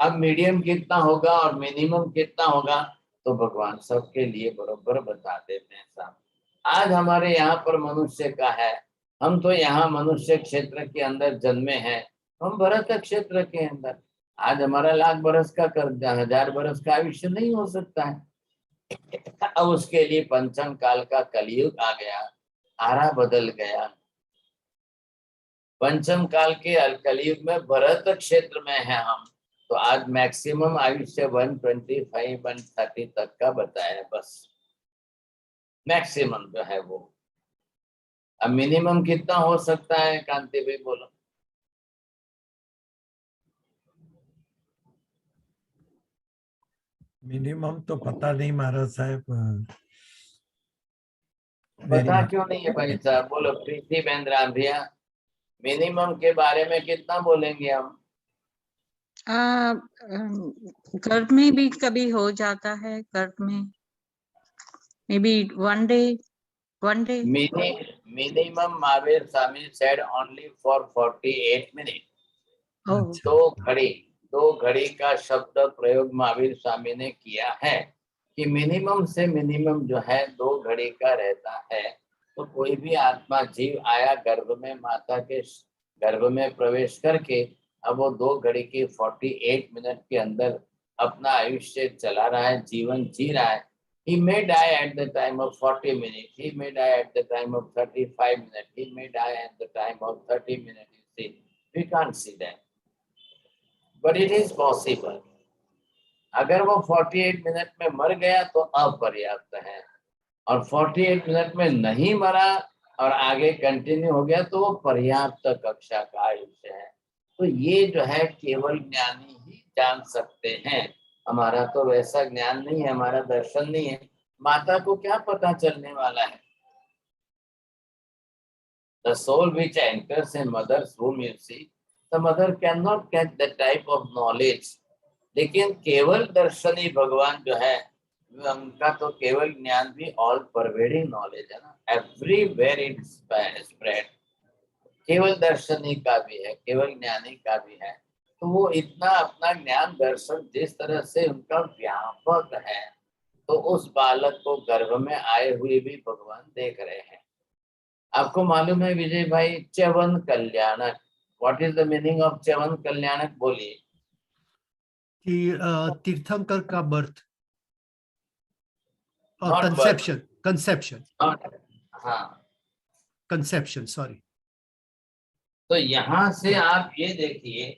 अब मीडियम कितना होगा और मिनिमम कितना होगा तो भगवान सबके लिए बरोबर बता देते हैं साहब। आज हमारे यहाँ पर मनुष्य का है, हम तो यहाँ मनुष्य क्षेत्र के अंदर जन्मे हैं, हम भरत क्षेत्र के अंदर। आज हमारा लाख बरस का कर 1000 बरस का आयुष्य नहीं हो सकता है। अब उसके लिए पंचम काल का कलयुग आ गया, आरा बदल गया। पंचम काल के कलयुग में भरत क्षेत्र में है हम, तो आज मैक्सिमम आयुष्य 125 130 तक का बताया बस, मैक्सिमम जो है वो। अब मिनिमम कितना हो सकता है कांति भाई बोलो। मिनिमम तो पता नहीं महाराज साहब। पता क्यों नहीं है भाई साहब, बोलो प्रीति बेंद्रा भैया, मिनिमम के बारे में कितना बोलेंगे हम? घर में भी कभी हो जाता है, घर में may be one day Minimum Mahavir Swami said only for 48 minutes. दो घड़ी का शब्द प्रयोग महावीर स्वामी ने किया है कि मिनिमम से मिनिमम जो है 2 घड़ी का रहता है। तो कोई भी आत्मा जीव आया गर्भ में, माता के गर्भ में प्रवेश करके, अब वो 2 घड़ी की 48 मिनट के अंदर अपना आयुष्य चला रहा है, जीवन जी रहा है। He may die at the time of 40 minutes. He may die at the time of 35 minutes. He may die at the time of 30 minutes. You see, we can't see that. But it is possible. अगर वो 48 मिनट में मर गया तो अपर्याप्त है, और 48 मिनट में नहीं मरा और आगे कंटिन्यू हो गया तो वो पर्याप्त कक्षा का आयुष्य है। तो ये जो है केवल ज्ञानी ही जान सकते हैं। हमारा तो वैसा ज्ञान नहीं है, हमारा दर्शन नहीं है। माता को क्या पता चलने वाला है? The soul which enters in mother's womb, you see, the mother cannot get that type of knowledge. लेकिन केवल दर्शनी भगवान जो है उनका तो केवल ज्ञान भी ऑल परवेडिंग नॉलेज है ना, एवरीवेयर इट स्प्रेड। केवल दर्शनी का भी है, केवल ज्ञानी का भी है। तो वो इतना अपना ज्ञान दर्शन जिस तरह से उनका व्यापक है, तो उस बालक को गर्भ में आए हुए भी भगवान देख रहे हैं। आपको मालूम है विजय भाई, च्यवन कल्याणक, what is the meaning of Chyavan कल्याणक? बोलिए। कि तीर्थंकर का बर्थ और कंसेप्शन, हाँ कंसेप्शन, सॉरी। तो यहाँ से आप ये देखिए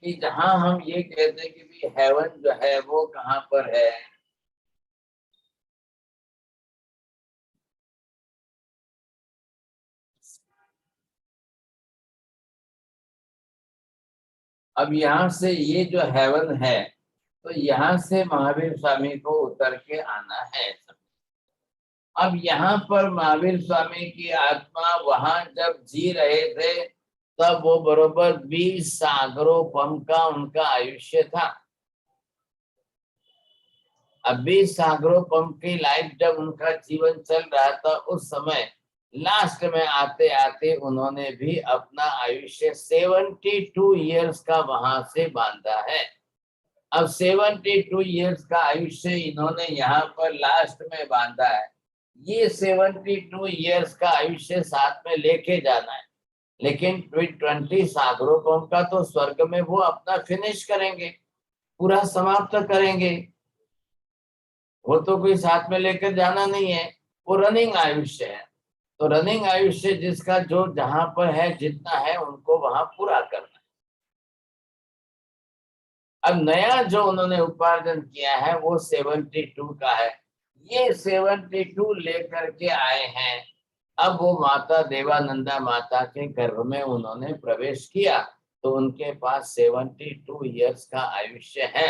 कि जहाँ हम ये कहते हैं कि भी हेवन जो है वो कहाँ पर है, अब यहाँ से ये जो हेवन है, तो यहाँ से महावीर स्वामी को उतर के आना है। अब यहाँ पर महावीर स्वामी की आत्मा वहां जब जी रहे थे तब वो बरोबर 20 सागरोपम का उनका आयुष्य था। अब 20 सागरोपम की लाइफ जब उनका जीवन चल रहा था, उस समय लास्ट में आते आते उन्होंने भी अपना आयुष्य 72 इयर्स का वहां से बांधा है। अब 72 इयर्स का आयुष्य इन्होंने यहाँ पर लास्ट में बांधा है। ये 72 इयर्स का आयुष्य साथ में लेके जाना है, लेकिन 20 सागरोपम का तो स्वर्ग में वो अपना फिनिश करेंगे, पूरा समाप्त करेंगे। वो तो कोई साथ में लेकर जाना नहीं है, वो रनिंग आयुष्य है। तो रनिंग आयुष्य जिसका जो जहां पर है, जितना है उनको वहां पूरा करना है। अब नया जो उन्होंने उपार्जन किया है वो 72 का है। ये 72 लेकर के आए हैं। अब वो माता देवानंदा माता के गर्भ में उन्होंने प्रवेश किया, तो उनके पास 72 इयर्स का आयुष्य है।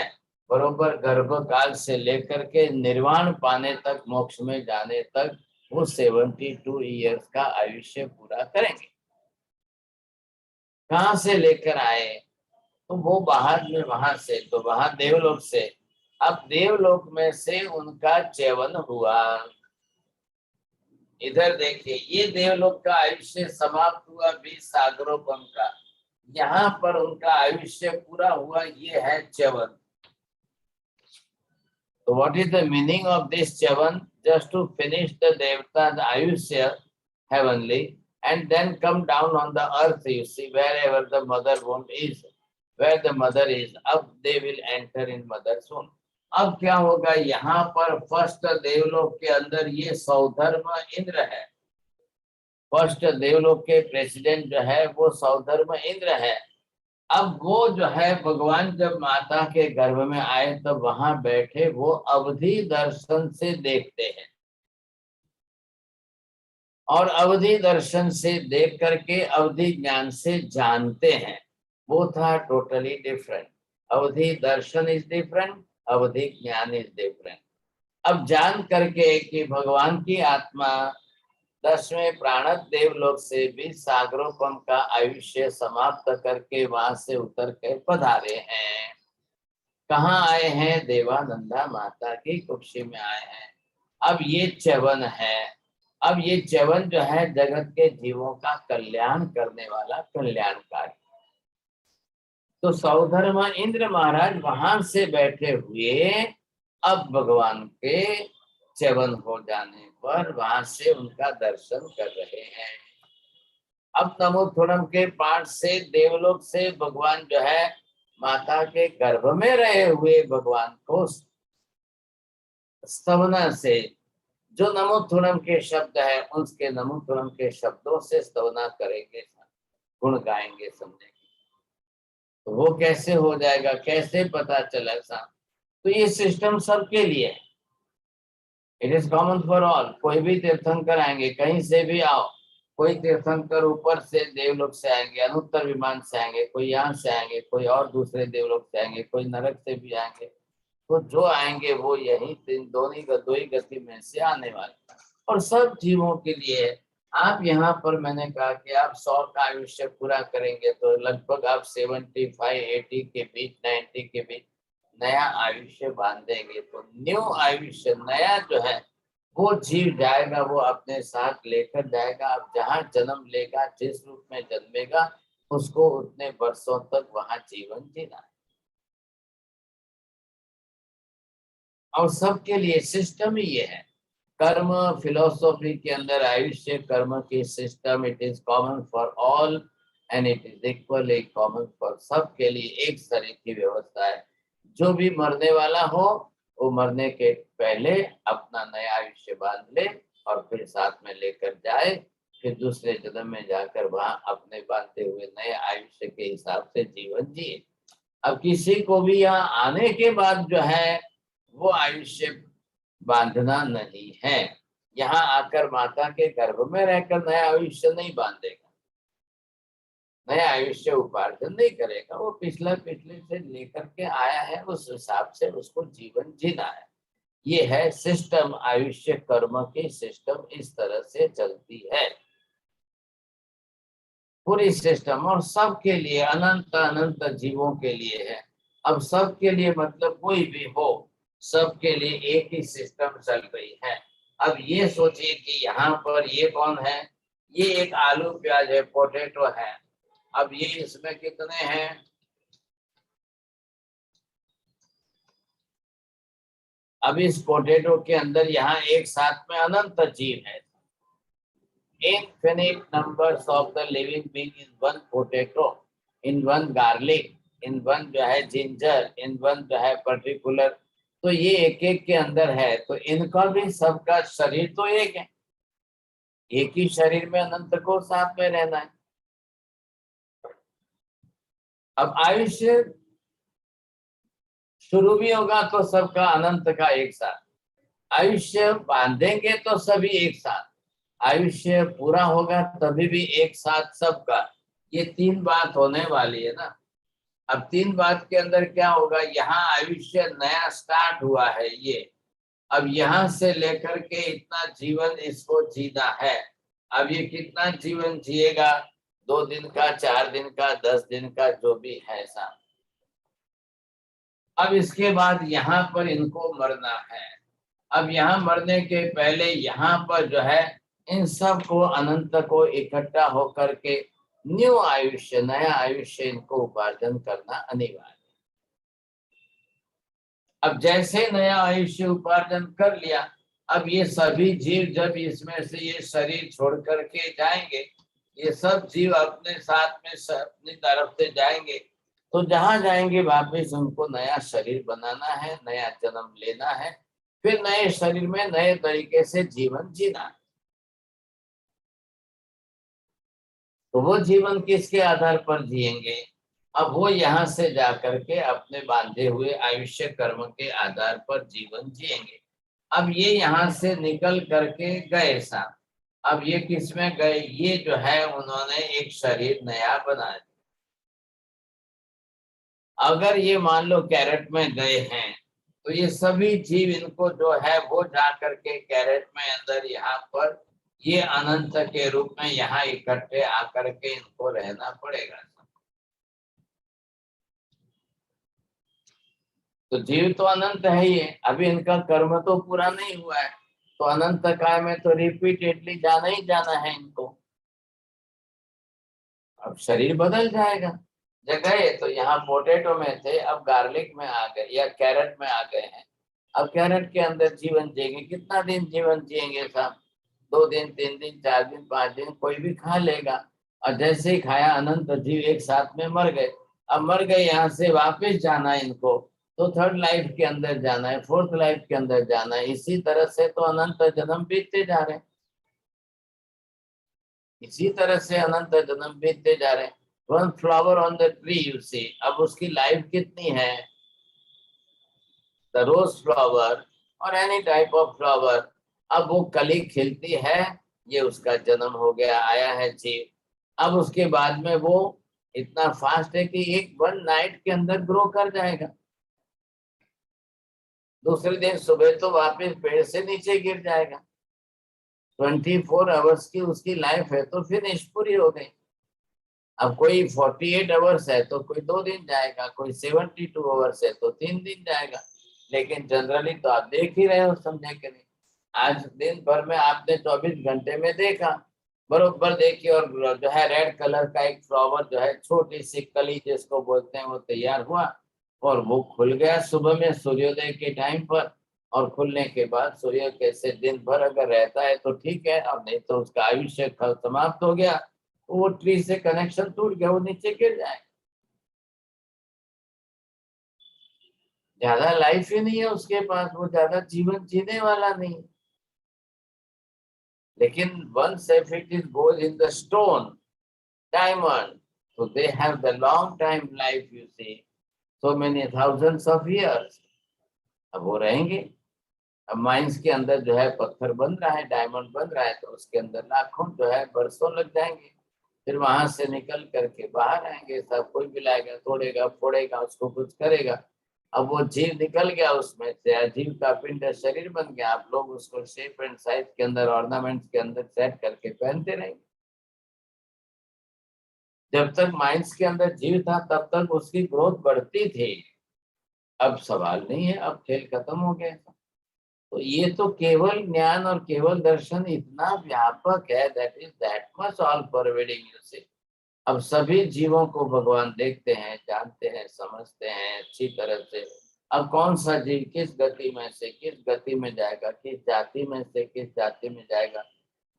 बरोबर गर्भ काल से लेकर के निर्वाण पाने तक, मोक्ष में जाने तक वो 72 इयर्स का आयुष्य पूरा करेंगे। कहाँ से लेकर आए? तो वो बाहर में वहां से, तो वहां देवलोक से। अब देवलोक में से उनका च्यवन हुआ। इधर देखिए, ये देवलोक का आयुष्य समाप्त हुआ 20 सागरोपम का, यहाँ पर उनका आयुष्य पूरा हुआ, ये है Chyavan. So what is the meaning of this Chyavan? Just to finish the devata, the ayushya heavenly, and then come down on the earth. You see, wherever the mother womb is, where the mother is, अब they will enter in mother's womb. अब क्या होगा, यहाँ पर फर्स्ट देवलोक के अंदर ये सौधर्म इंद्र है। फर्स्ट देवलोक के प्रेसिडेंट जो है वो सौधर्म इंद्र है। अब वो जो है भगवान जब माता के गर्भ में आए तब वहां बैठे वो अवधि दर्शन से देखते हैं, और अवधि दर्शन से देख करके अवधि ज्ञान से जानते हैं। वो था टोटली डिफरेंट। अवधि दर्शन इज डिफरेंट, अवधि ज्ञान इज डिफरेंट। अब जान करके कि भगवान की आत्मा 10वें प्राणत देवलोक से 20 सागरोपम का आयुष्य समाप्त करके वहां से उतर कर पधारे हैं। कहाँ आए हैं? देवानंदा माता की कुक्षी में आए हैं। अब ये च्यवन है। अब ये च्यवन जो है जगत के जीवों का कल्याण करने वाला कल्याणकारी। तो सौधर्म इंद्र महाराज वहां से बैठे हुए अब भगवान के च्यवन हो जाने पर वहां से उनका दर्शन कर रहे हैं। अब नमोथुणम के पाठ से देवलोक से भगवान जो है माता के गर्भ में रहे हुए भगवान को स्तवना से, जो नमोथुणम के शब्द है उसके नमोथुणम के शब्दों से स्तवना करेंगे, गुण गाएंगे समझेंगे। तो वो कैसे हो जाएगा, कैसे पता चला सा? तो ये सिस्टम सबके लिए है। It is common for all. कोई भी तीर्थंकर आएंगे, कहीं से भी आओ, कोई तीर्थंकर ऊपर से देवलोक से आएंगे, अनुत्तर विमान से आएंगे, कोई यहाँ से आएंगे, कोई और दूसरे देवलोक से आएंगे, कोई नरक से भी आएंगे। तो जो आएंगे वो यही दो ही गति में से आने वाले, और सब जीवों के लिए। आप यहाँ पर मैंने कहा कि आप 100 का आयुष्य पूरा करेंगे तो लगभग आप 75-80 के बीच, 90 के बीच नया आयुष्य बांधेंगे। तो न्यू आयुष्य, नया जो है वो जीव जाएगा, वो अपने साथ लेकर जाएगा। अब जहाँ जन्म लेगा, जिस रूप में जन्मेगा, उसको उतने वर्षों तक वहां जीवन जीना है। और सबके लिए सिस्टम ही ये है। कर्म फिलोसॉफी के अंदर आयुष्य कर्म की system, it is common for all and it is equally common for, सबके लिए एक तरह की व्यवस्था है। जो भी मरने वाला हो वो मरने के पहले अपना नया आयुष्य बांध ले और फिर साथ में लेकर जाए, फिर दूसरे जन्म में जाकर वहां अपने बांधे हुए नए आयुष्य के हिसाब से जीवन जिए। अब किसी को भी यहाँ आने के बाद जो है वो आयुष्य बांधना नहीं है। यहाँ आकर माता के गर्भ में रहकर नया आयुष्य नहीं बांधेगा, नया आयुष्य उपार्जन नहीं करेगा। वो पिछले से लेकर के आया है, उस हिसाब से उसको जीवन जीना है। ये है सिस्टम, आयुष्य कर्म की सिस्टम इस तरह से चलती है पूरी सिस्टम, और सबके लिए, अनंत अनंत जीवों के लिए है। अब सबके लिए मतलब कोई भी हो, सबके लिए एक ही सिस्टम चल रही है। अब ये सोचिए कि यहाँ पर ये कौन है? ये एक आलू प्याज है, पोटैटो है। अब ये इसमें कितने हैं? अब इस पोटैटो के अंदर यहाँ एक साथ में अनंत जीव है। Infinite numbers of the living being in one potato, in one garlic, in one जो है जिंजर, in one जो है पर्टिकुलर। तो ये एक एक के अंदर है, तो इनका भी सबका शरीर तो एक है, एक ही शरीर में अनंत को साथ में रहना है। अब आयुष्य शुरू भी होगा तो सबका अनंत का एक साथ, आयुष्य बांधेंगे तो सभी एक साथ, आयुष्य पूरा होगा तभी भी एक साथ सबका। ये 3 बात होने वाली है ना। अब 3 बात के अंदर क्या होगा? यहाँ आयुष्य नया स्टार्ट हुआ है ये, अब यहाँ से लेकर के इतना जीवन इसको जीना है। अब ये कितना जीवन जिएगा? 2 दिन का, 4 दिन का, 10 दिन का, जो भी है ऐसा। अब इसके बाद यहाँ पर इनको मरना है। अब यहाँ मरने के पहले यहाँ पर जो है इन सब को अनंत को इकट्ठा होकर के न्यू आयुष्य, नया आयुष्य इनको उपार्जन करना अनिवार्य। अब जैसे नया आयुष्य उपार्जन कर लिया, अब ये सभी जीव जब इसमें से ये शरीर छोड़ करके जाएंगे, ये सब जीव अपने साथ में अपनी तरफ से जाएंगे, तो जहां जाएंगे वापिस उनको नया शरीर बनाना है, नया जन्म लेना है, फिर नए शरीर में नए तरीके से जीवन जीना है। तो वो जीवन किसके आधार पर जिएंगे? अब वो यहाँ से जाकर के अपने बांधे हुए आयुष्य कर्म के आधार पर जीवन जिएंगे। अब ये यहाँ से निकल करके गए साहब, अब ये किस में गए? ये जो है उन्होंने एक शरीर नया बना दिया। अगर ये मान लो कैरेट में गए हैं, तो ये सभी जीव इनको जो है वो जा करके कैरेट में अंदर यहाँ पर ये अनंत के रूप में यहाँ इकट्ठे आकर के इनको रहना पड़ेगा। तो जीव तो अनंत है ही है, अभी इनका कर्म तो पूरा नहीं हुआ है, तो अनंत काल में तो रिपीटेडली जाना ही जाना है इनको। अब शरीर बदल जाएगा। जगह तो यहाँ पोटैटो में थे, अब गार्लिक में आ गए या कैरेट में आ गए हैं। अब कैरेट के अंदर जीवन जिएंगे, कितना दिन जीवन जिएंगे साहब? 2 दिन, 3 दिन, 4 दिन, 5 दिन, कोई भी खा लेगा। और जैसे ही खाया अनंत जीव एक साथ में मर गए। अब मर गए, यहाँ से वापस जाना है इनको, तो 3rd लाइफ के अंदर जाना है, 4th लाइफ के अंदर जाना है। इसी तरह से तो अनंत जन्म बीतते जा रहे हैं, इसी तरह से अनंत जन्म बीतते जा रहे हैं। One flower on the tree you see, अब उसकी लाइफ कितनी है? The rose flower or any type of flower, अब वो कली खिलती है, ये उसका जन्म हो गया, आया है जीव। अब उसके बाद में वो इतना फास्ट है कि एक 1 नाइट के अंदर ग्रो कर जाएगा। दूसरे दिन सुबह तो वापस पेड़ से नीचे गिर जाएगा। 24 आवर्स की उसकी लाइफ है, तो फिनिश पूरी हो गई। अब कोई 48 आवर्स है तो कोई 2 दिन जाएगा, कोई 72 आवर्स है तो 3 दिन जाएगा। लेकिन जनरली तो आप देख ही रहे हो, समझे कि नहीं? आज दिन भर में आपने 24 घंटे में देखा, बरोबर देखिए, और जो है रेड कलर का एक फ्लावर जो है, छोटी सी कली जिसको बोलते हैं, वो तैयार हुआ और वो खुल गया सुबह में सूर्योदय के टाइम पर। और खुलने के बाद सूर्य कैसे दिन भर अगर रहता है तो ठीक है, और नहीं तो उसका आयुष्य समाप्त हो गया, वो ट्री से कनेक्शन टूट गया, वो नीचे गिर जाए। ज्यादा लाइफ ही नहीं है उसके पास, वो ज्यादा जीवन जीने वाला नहीं। लेकिन once if it is goes in the stone, diamond, so they have the long time life, you see, so many thousands of years. अब वो रहेंगे। अब माइंस के अंदर जो है पत्थर बन रहा है, डायमंड बन रहा है, तो उसके अंदर लाखों जो है बरसों लग जाएंगे। फिर वहां से निकल करके बाहर आएंगे, सब कोई भी लाएगा, तोड़ेगा, फोड़ेगा, उसको कुछ करेगा। अब वो जीव निकल गया उसमें से, अजीव का पिंड शरीर बन गया। आप लोग उसको शेप एंड साइज के अंदर, ऑर्नामेंट्स के अंदर सेट करके पहनते रहेंगे। जब तक माइंड्स के अंदर जीव था तब तक उसकी ग्रोथ बढ़ती थी। अब सवाल नहीं है, अब खेल खत्म हो गया। तो ये तो केवल ज्ञान और केवल दर्शन इतना व्यापक है, that is that much all pervading, you see. अब सभी जीवों को भगवान देखते हैं, जानते हैं, समझते हैं अच्छी तरह से। अब कौन सा जीव किस गति में से किस गति में जाएगा, किस जाति में से किस जाति में जाएगा,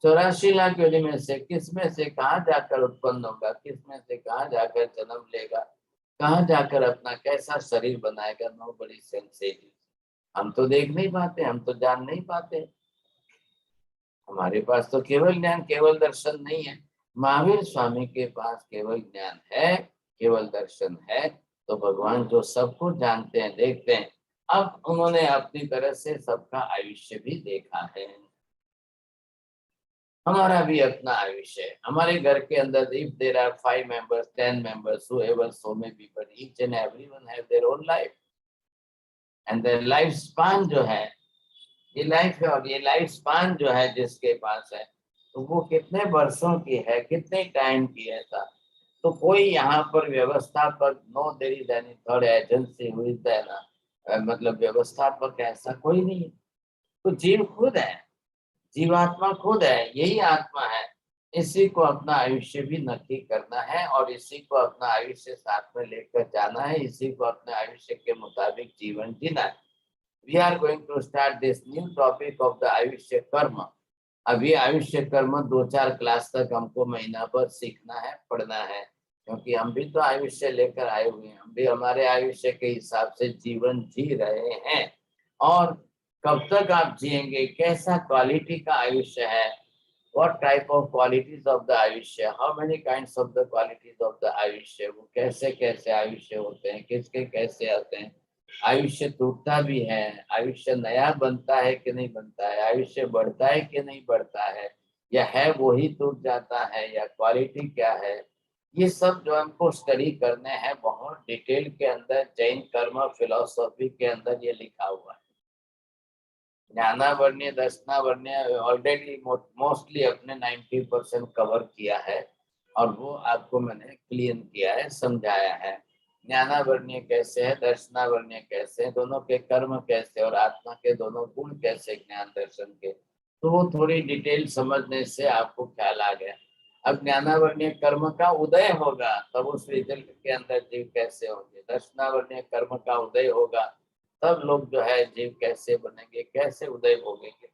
84 लाख योनि में से किस में से कहाँ जाकर उत्पन्न होगा, किस में से कहाँ जाकर जन्म लेगा, कहाँ जाकर अपना कैसा शरीर बनाएगा, नो बड़ी सेंसेज। हम तो देख नहीं पाते, हम तो जान नहीं पाते। हमारे पास तो केवल ज्ञान, केवल दर्शन नहीं है। महावीर स्वामी के पास केवल ज्ञान है, केवल दर्शन है। तो भगवान जो सबको जानते हैं, देखते हैं, अब उन्होंने अपनी तरह से सबका आयुष्य भी देखा है। हमारा भी अपना आयुष्य है। हमारे घर के अंदर if there are 5 members, 10 members, whoever so may be, but each and everyone have their own life. And the life span जो है, ये लाइफ है, और ये लाइफ स्पान जो है जिसके पास है, तो वो कितने वर्षों की है, कितने टाइम की है था। तो कोई यहाँ पर व्यवस्थापक, no there is any third agency who is there, मतलब व्यवस्थापक ऐसा कोई नहीं है। तो जीव खुद है, जीवात्मा खुद है, यही आत्मा है। इसी को अपना आयुष्य भी नक्की करना है और इसी को अपना आयुष्य साथ में लेकर जाना है, इसी को अपने आयुष्य के मुताबिक जीवन जीना है। We are going to start this new topic of the आयुष्य कर्म। अभी आयुष्य कर्म 2-4 क्लास तक हमको महीना भर सीखना है, पढ़ना है, क्योंकि हम भी तो आयुष्य लेकर आए हुए हैं, हम भी हमारे आयुष्य के हिसाब से जीवन जी रहे हैं। और कब तक आप जिएंगे, कैसा क्वालिटी का आयुष्य है, what type of qualities of the आयुष्य, how many kinds of the qualities of the आयुष्य, वो कैसे कैसे आयुष्य होते हैं, किसके कैसे आते हैं, आयुष्य टूटता भी है, आयुष्य नया बनता है कि नहीं बनता है, आयुष्य बढ़ता है कि नहीं बढ़ता है, या है वो ही टूट जाता है, या क्वालिटी क्या है, ये सब जो हमको स्टडी करने हैं बहुत डिटेल के अंदर जैन कर्म फिलोसॉफी के अंदर ये लिखा हुआ है। ज्ञानावर्ण्य दर्शनावर्ण्य ऑलरेडी मोस्टली अपने 90% कवर किया है और वो आपको मैंने क्लियर किया है, समझाया है। ज्ञानावर्ण्य कैसे है, दर्शनावर्ण्य कैसे है, दोनों के कर्म कैसे और आत्मा के दोनों गुण कैसे ज्ञान दर्शन के, तो वो थोड़ी डिटेल समझने से आपको ख्याल आ गया। अब ज्ञानावर्ण्य कर्म का उदय होगा तब उस रिजल्ट के अंदर जीव कैसे होंगे, दर्शनावर्ण्य कर्म का उदय होगा तब लोग जो है जीव कैसे बनेंगे, कैसे उदय भोगेंगे।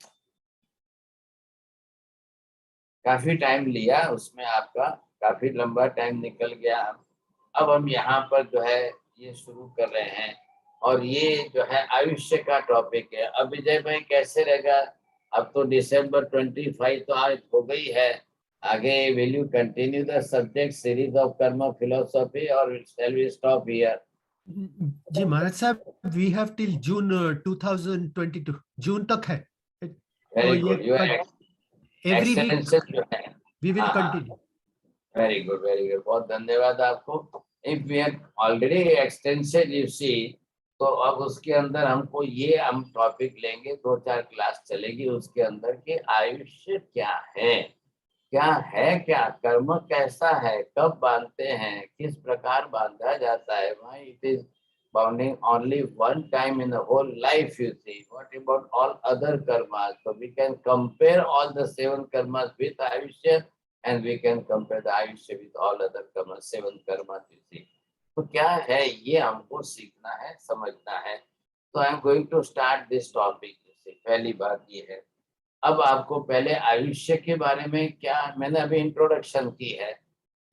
काफी टाइम लिया उसमें आपका, काफी लंबा टाइम निकल गया। अब हम यहाँ पर जो है ये शुरू कर रहे हैं और ये जो है आयुष्य का टॉपिक है। अब विजय भाई कैसे रहेगा, अब तो December 25 तो आज हो गई है, आगे will you continue the subject series of karma philosophy और शैल वी स्टॉप हियर? जी महाराज साहब, वी हैव टिल जून 2022, जून तक है। तो वेरी ये good, you every week extension जो है, वी विल हाँ, continue. Very good, very good, बहुत धन्यवाद आपको। If we have already extension you see, तो अब उसके अंदर हमको ये हम टॉपिक लेंगे, 2-4 क्लास चलेगी उसके अंदर कि आयुष्य क्या है, क्या कर्म कैसा है, कब बांधते हैं, किस प्रकार बांधा जाता है, why it is bounding only one time in the whole life, you see. What about all other karmas? So we can compare all the 7 karmas with Ayushya and we can compare the Ayushya with all other karmas, 7 karmas, you see. तो क्या है ये हमको सीखना है, समझना है। तो I am going to start this topic. पहली बात ये है, अब आपको पहले आयुष्य के बारे में क्या, मैंने अभी इंट्रोडक्शन की है,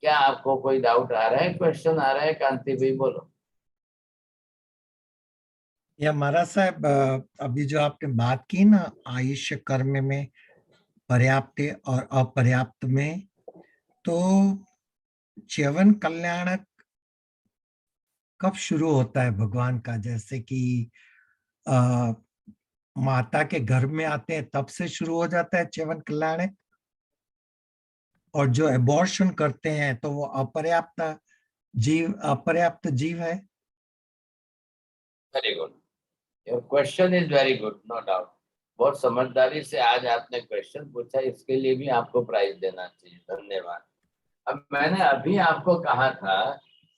क्या आपको कोई डाउट आ रहा है, क्वेश्चन आ रहा है? कांति भाई बोलो। या महाराज साहब, अभी जो आपने बात की ना आयुष्य कर्म में पर्याप्त और अपर्याप्त में, तो च्यवन कल्याणक कब शुरू होता है भगवान का? जैसे कि माता के गर्भ में आते हैं तब से शुरू हो जाता है च्यवन कल्याणक, और जो एबॉर्शन करते हैं तो वो अपर्याप्त जीव है। Very good, your question is very good, no doubt. बहुत समझदारी से आज आपने क्वेश्चन पूछा, इसके लिए भी आपको प्राइज देना चाहिए, धन्यवाद। अब मैंने अभी आपको कहा था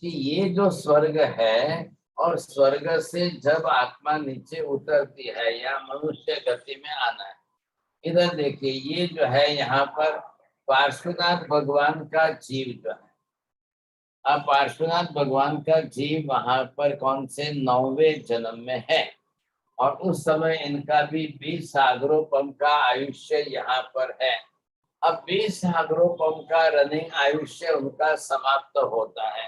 कि ये जो स्वर्ग है और स्वर्ग से जब आत्मा नीचे उतरती है या मनुष्य गति में आना है, इधर देखिए ये जो है यहाँ पर पार्श्वनाथ भगवान का जीव जो है, अब पार्श्वनाथ भगवान का जीव वहां पर कौन से 9वें जन्म में है और उस समय इनका भी 20 सागरोपम का आयुष्य यहाँ पर है। अब 20 सागरोपम का रनिंग आयुष्य उनका समाप्त होता है,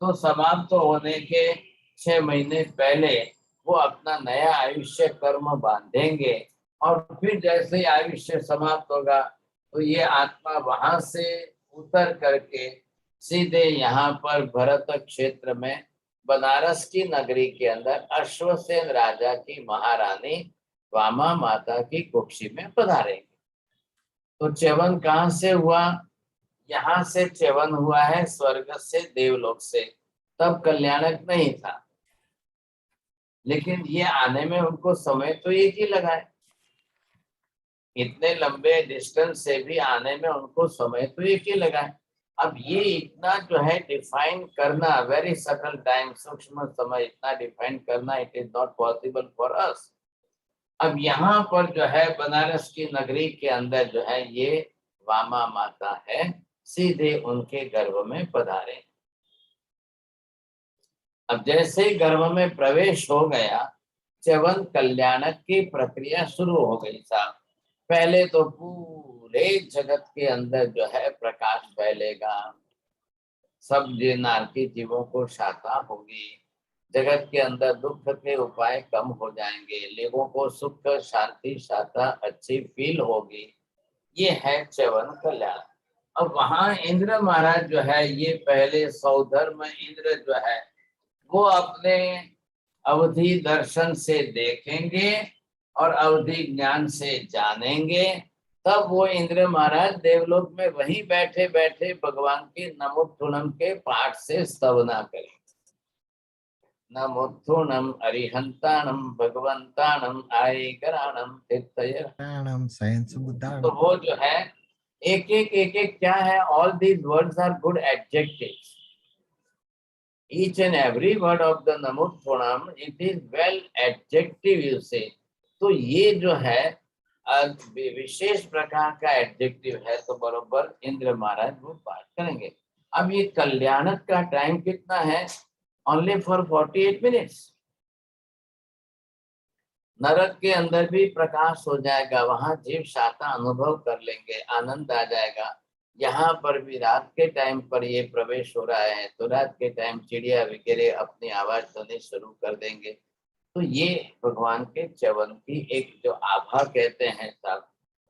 तो समाप्त होने के 6 महीने पहले वो अपना नया आयुष्य कर्म बांधेंगे और फिर जैसे ही आयुष्य समाप्त होगा तो ये आत्मा वहां से उतर करके सीधे यहाँ पर भरत क्षेत्र में बनारस की नगरी के अंदर अश्वसेन राजा की महारानी वामा माता की कुक्षी में पधारेंगे। तो च्यवन कहाँ से हुआ? यहाँ से च्यवन हुआ है स्वर्ग से, देवलोक से। तब कल्याणक नहीं था, लेकिन ये आने में उनको समय तो एक ही लगा है, इतने लंबे डिस्टेंस से भी आने में उनको समय तो एक ही लगा है। अब ये इतना जो है डिफाइन करना, वेरी सटल टाइम, सूक्ष्म समय इतना डिफाइन करना, it is not possible for us. अब यहाँ पर जो है बनारस की नगरी के अंदर जो है ये वामा माता है, सीधे उनके गर्भ में पधारे। अब जैसे ही गर्भ में प्रवेश हो गया, च्यवन कल्याणक की प्रक्रिया शुरू हो गई साहब। पहले तो पूरे जगत के अंदर जो है प्रकाश फैलेगा, सब नारकी जीवों को शांता होगी, जगत के अंदर दुख के उपाय कम हो जाएंगे, लोगों को सुख शांति शांता अच्छी फील होगी। ये है च्यवन कल्याण। अब वहां इंद्र महाराज जो है ये पहले सौधर्म इंद्र जो है वो अपने अवधि दर्शन से देखेंगे और अवधि ज्ञान से जानेंगे, तब वो इंद्र महाराज देवलोक में वहीं बैठे बैठे भगवान की नमोत्थुणम के पाठ से स्तवना करेंगे। नमोत्थुणम अरिहंताणम भगवंताणम आयकराणम तीर्थयराणम सयंसुबुद्धाणम। तो वो जो है एक एक क्या है, all these words are good adjectives. Each and every word of the Namotthanam, it is well adjective you say. तो ये जो है विशेष प्रकार का एडजेक्टिव है, तो बरोबर इंद्र महाराज वो पाठ करेंगे। अब ये कल्याणक का टाइम कितना है? Only for 48 minutes। नरक के अंदर भी प्रकाश हो जाएगा, वहां जीव शांता अनुभव कर लेंगे, आनंद आ जाएगा। यहाँ पर भी रात के टाइम पर ये प्रवेश हो रहा है, तो रात के टाइम चिड़िया वगैरह अपनी आवाज सुननी शुरू कर देंगे। तो ये भगवान के च्यवन की एक जो आभा कहते हैं साहब,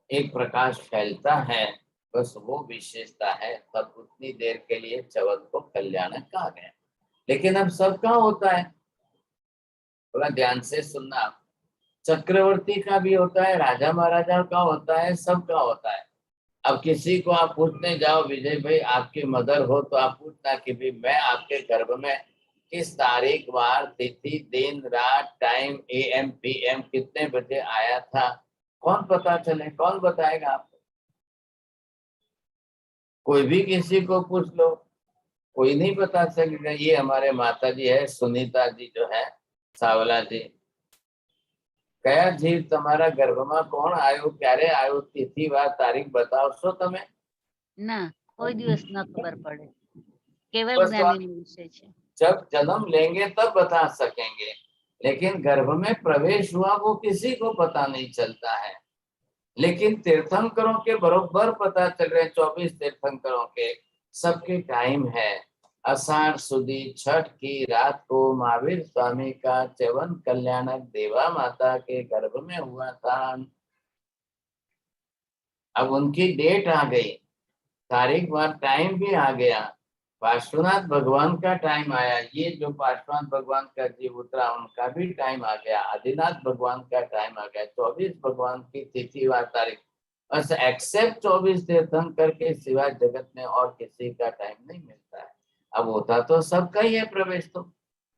एक प्रकाश फैलता है, बस वो विशेषता है। तब उतनी देर के लिए च्यवन को कल्याणक कहा गया। लेकिन अब सबका होता है, थोड़ा ध्यान से सुनना। चक्रवर्ती का भी होता है, राजा महाराजा का होता है, सबका होता है। अब किसी को आप पूछने जाओ, विजय भाई आपकी मदर हो, तो आप पूछना कि भी मैं आपके गर्भ में किस तारीख वार तिथि दिन रात टाइम AM PM कितने बजे आया था, कौन पता चले, कौन बताएगा आपको? कोई भी किसी को पूछ लो, कोई नहीं बता सकेगा। ये हमारे माता जी है सुनीता जी जो है सावला जी, कया जीव તમારા ગર્ભમાં કોણ આવ્યું, ક્યારે આવ્યું, તિથિ વાર તારીખ બતાવશો તમે? ના, કોઈ દિવસ ન ખબર પડે, કેવલ बस જ્ઞાની વિષય છે। जब जन्म लेंगे तब बता सकेंगे, लेकिन गर्भ में प्रवेश हुआ वो किसी को पता नहीं चलता है। लेकिन तीर्थंकरों के बरोबर पता चल रहे, 24 तीर्थंकरों के सबके टाइम है। आषाढ़ सुदी छठ की रात को महावीर स्वामी का च्यवन कल्याणक देवा माता के गर्भ में हुआ था। अब उनकी डेट आ गई, तारीख वार टाइम भी आ गया। पार्श्वनाथ भगवान का टाइम आया, ये जो पार्श्वनाथ भगवान का जीव उतरा उनका भी टाइम आ गया। आदिनाथ भगवान का टाइम आ गया। 24 भगवान की तिथि व तारीख, बस एक्सेप्ट 24 तीर्थंकर के सिवा जगत में और किसी का टाइम नहीं मिलता है। अब होता तो सबका ही है प्रवेश, तो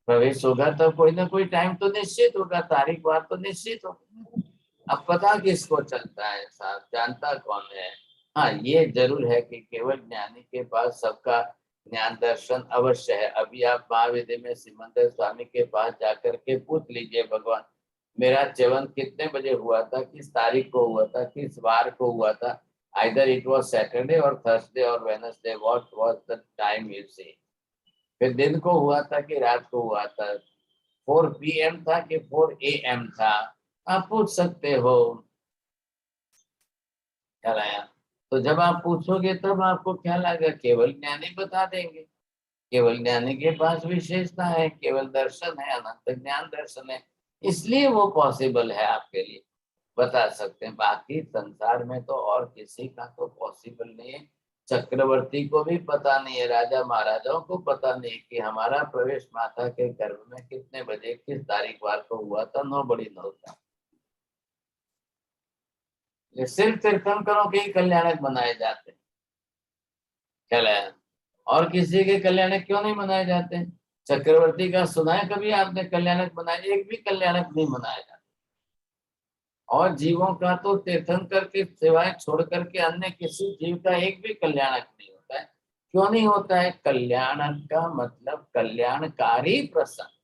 प्रवेश होगा तो कोई ना कोई टाइम तो निश्चित होगा, तारीख वार तो निश्चित होगा। अब पता किसको चलता है साहब, जानता कौन है? हाँ, ये जरूर है कि केवल ज्ञानी के पास सबका ज्ञान दर्शन अवश्य है। अभी आप महाविद्य में सिमंदर स्वामी के पास जाकर के पूछ लीजिए, भगवान मेरा च्यवन कितने बजे हुआ था, किस तारीख को हुआ था, किस वार को हुआ था, आइदर इट वाज सैटरडे और थर्सडे और Wednesday, what was the time you see. फिर दिन को हुआ था कि रात को हुआ था, 4 PM था कि 4 AM था, आप पूछ सकते हो। ख्याल आया? तो जब आप पूछोगे तब आपको ख्याल आएगा, केवल ज्ञानी बता देंगे। केवल ज्ञानी के पास विशेषता है, केवल दर्शन है, अनंत ज्ञान दर्शन है, इसलिए वो पॉसिबल है आपके लिए, बता सकते हैं। बाकी संसार में तो और किसी का तो पॉसिबल नहीं है। चक्रवर्ती को भी पता नहीं है, राजा महाराजाओं को पता नहीं कि हमारा प्रवेश माता के गर्भ में कितने बजे किस तारीख वार को हुआ था। Nobody nose that. ये सिर्फ तीर्थंकरों के ही कल्याणक बनाए जाते हैं। ख्याल है? और किसी के कल्याणक क्यों नहीं बनाए जाते? चक्रवर्ती का सुना है कभी आपने कल्याणक बनाए? एक भी कल्याणक नहीं बनाया जाता। और जीवों का तो तीर्थंकर के सिवाय छोड़ करके अन्य किसी जीव का एक भी कल्याणक नहीं होता है। क्यों नहीं होता है? कल्याणक का मतलब कल्याणकारी प्रसंग।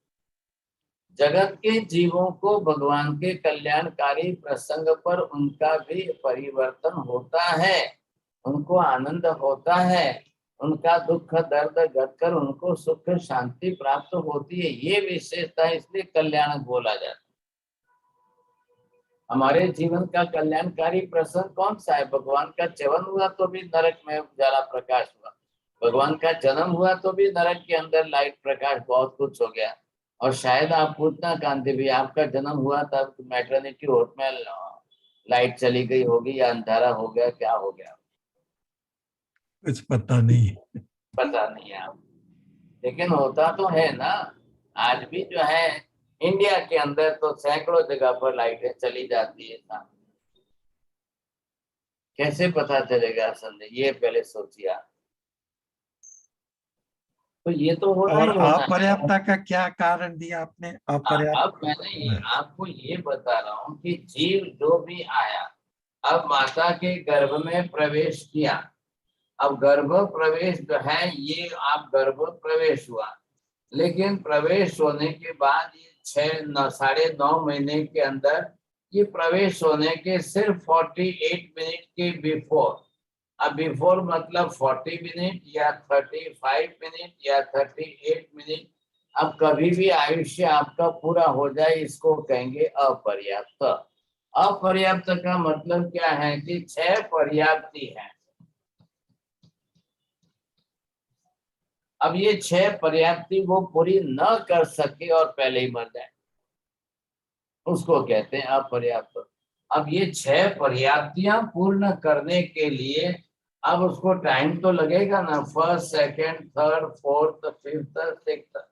जगत के जीवों को भगवान के कल्याणकारी प्रसंग पर उनका भी परिवर्तन होता है, उनको आनंद होता है, उनका दुख दर्द घटकर उनको सुख शांति प्राप्त होती है। ये विशेषता इसलिए कल्याण बोला जाता है। हमारे जीवन का कल्याणकारी प्रसंग कौन सा है? भगवान का च्यवन हुआ तो भी नरक में उजाला प्रकाश हुआ, भगवान का जन्म हुआ तो भी नरक के अंदर लाइट प्रकाश बहुत कुछ हो गया। और शायद आप पूछना कांति भी, आपका जन्म हुआ तब मैटरनिटी होम में लाइट चली गई होगी या अंधारा हो गया, क्या हो गया कुछ पता नहीं, पता नहीं है आप, लेकिन होता तो है ना। आज भी जो है इंडिया के अंदर तो सैकड़ों जगह पर लाइटें चली जाती है ना। कैसे पता चलेगा संदेह, ये पहले सोचिए आप। तो ये तो होना और ही होना है। अपर्याप्तता का क्या कारण दिया आपने? अपर्याप्त, अब मैंने ये आपको ये बता रहा हूँ कि जीव जो भी आया, अब माता के गर्भ में प्रवेश किया, अब गर्भ प्रवेश जो है ये आप गर्भ प्रवेश हुआ, लेकिन प्रवेश होने के बाद ये 6-9 महीने के अंदर ये प्रवेश होने के सिर्फ 48 मिनट के बिफोर, अब बिफोर मतलब 40 मिनट या 35 मिनट या 38 मिनट, अब कभी भी आयुष्य आपका पूरा हो जाए इसको कहेंगे अपर्याप्त। अपर्याप्त का मतलब क्या है कि 6 पर्याप्ति है। अब ये 6 पर्याप्ति वो पूरी न कर सके और पहले ही मर जाए, उसको कहते हैं अपर्याप्त। अब ये 6 पर्याप्तियां पूर्ण करने के लिए अब उसको टाइम तो लगेगा ना, first, second, third, fourth, fifth, sixth.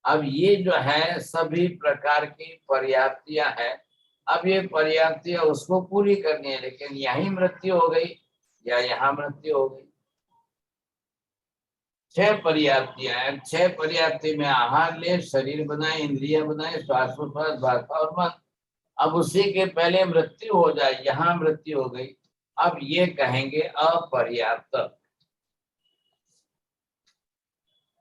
अब ये जो है सभी प्रकार की पर्याप्तियां हैं। अब ये पर्याप्तियां उसको पूरी करनी है, लेकिन यहीं मृत्यु हो गई या यहाँ मृत्यु हो गई। 6 पर्याप्तियां हैं। 6 पर्याप्ति में आहार ले, शरीर बनाए, इंद्रिय बनाए, श्वास प्रश्वास, भाषा और मन। अब उसी के पहले मृत्यु हो जाए, यहाँ मृत्यु हो गई, अब ये कहेंगे अपर्याप्त।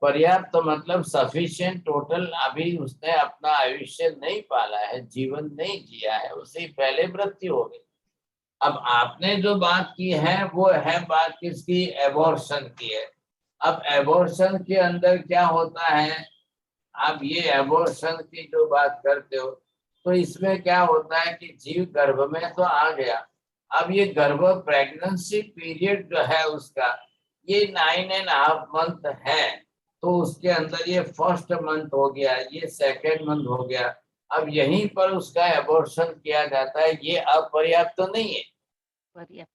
पर्याप्त मतलब सफिशिएंट, टोटल। अभी उसने अपना आयुष्य नहीं पाला है, जीवन नहीं जिया है, उसी पहले मृत्यु हो गई। अब आपने जो बात की है वो है बात किसकी? एबॉर्शन की है। अब एबॉर्शन के अंदर क्या होता है, आप ये एबॉर्शन की जो बात करते हो तो इसमें क्या होता है कि जीव गर्भ में तो आ गया, अब ये गर्भ प्रेगनेंसी पीरियड जो है उसका ये 9.5 मंथ है, तो उसके अंदर ये फर्स्ट मंथ हो गया, ये सेकेंड मंथ हो गया, अब यहीं पर उसका एबॉर्शन किया जाता है। ये अपर्याप्त तो नहीं है। पर्याप्त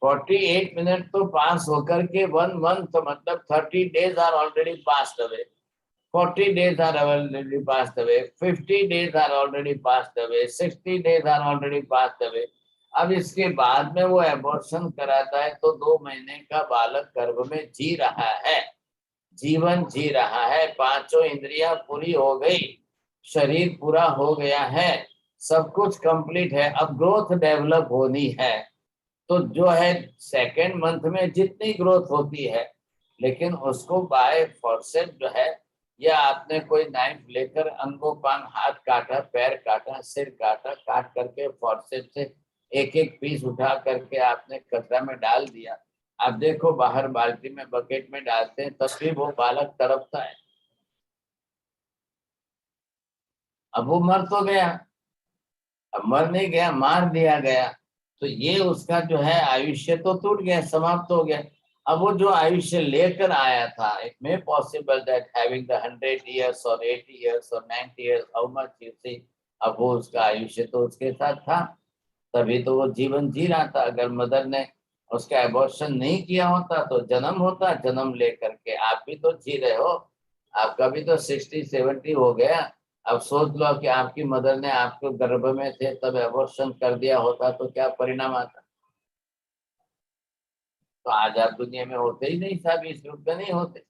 48 मिनट तो पास होकर के 1 मंथ मतलब 30 days are already passed away, 40 days are already passed away, 50 days are already passed away, 60 days are already passed away। अब इसके बाद में वो एबॉर्शन कराता है तो 2 महीने का बालक गर्भ में जी रहा है, जीवन जी रहा है, 5 इंद्रियां पूरी हो गई, शरीर पूरा हो गया है, सब कुछ कंप्लीट है। अब ग्रोथ डेवलप होनी है, तो जो है सेकेंड मंथ में जितनी ग्रोथ होती है, लेकिन उसको बाय फोर्सेप जो है, या आपने कोई नाइफ लेकर अंगोपांग हाथ काटा, पैर काटा, सिर काटा, काट करके फोर्सेप से एक एक पीस उठा करके आपने कचरा में डाल दिया, आप देखो बाहर बाल्टी में बकेट में डालते हैं तब भी वो बालक तड़पता है। अब वो मर तो गया, अब मर नहीं गया, मार दिया गया, तो ये उसका जो है आयुष्य तो टूट गया, समाप्त हो गया। अब वो जो आयुष्य लेकर आया था, it may possible that having the 100 years or 80 years or 90 years, how much you see, अब वो उसका आयुष्य तो उसके साथ था, तभी तो वो जीवन जी रहा था। अगर मदर ने उसका एबॉर्शन नहीं किया होता तो जन्म होता, जन्म लेकर के आप भी तो जी रहे हो, आपका भी तो 60-70 हो गया। अब सोच लो कि आपकी मदर ने आपके गर्भ में थे तब एबॉर्शन कर दिया होता तो क्या परिणाम आता, तो आज आप दुनिया में होते ही नहीं, साहब इस रूप में नहीं होते।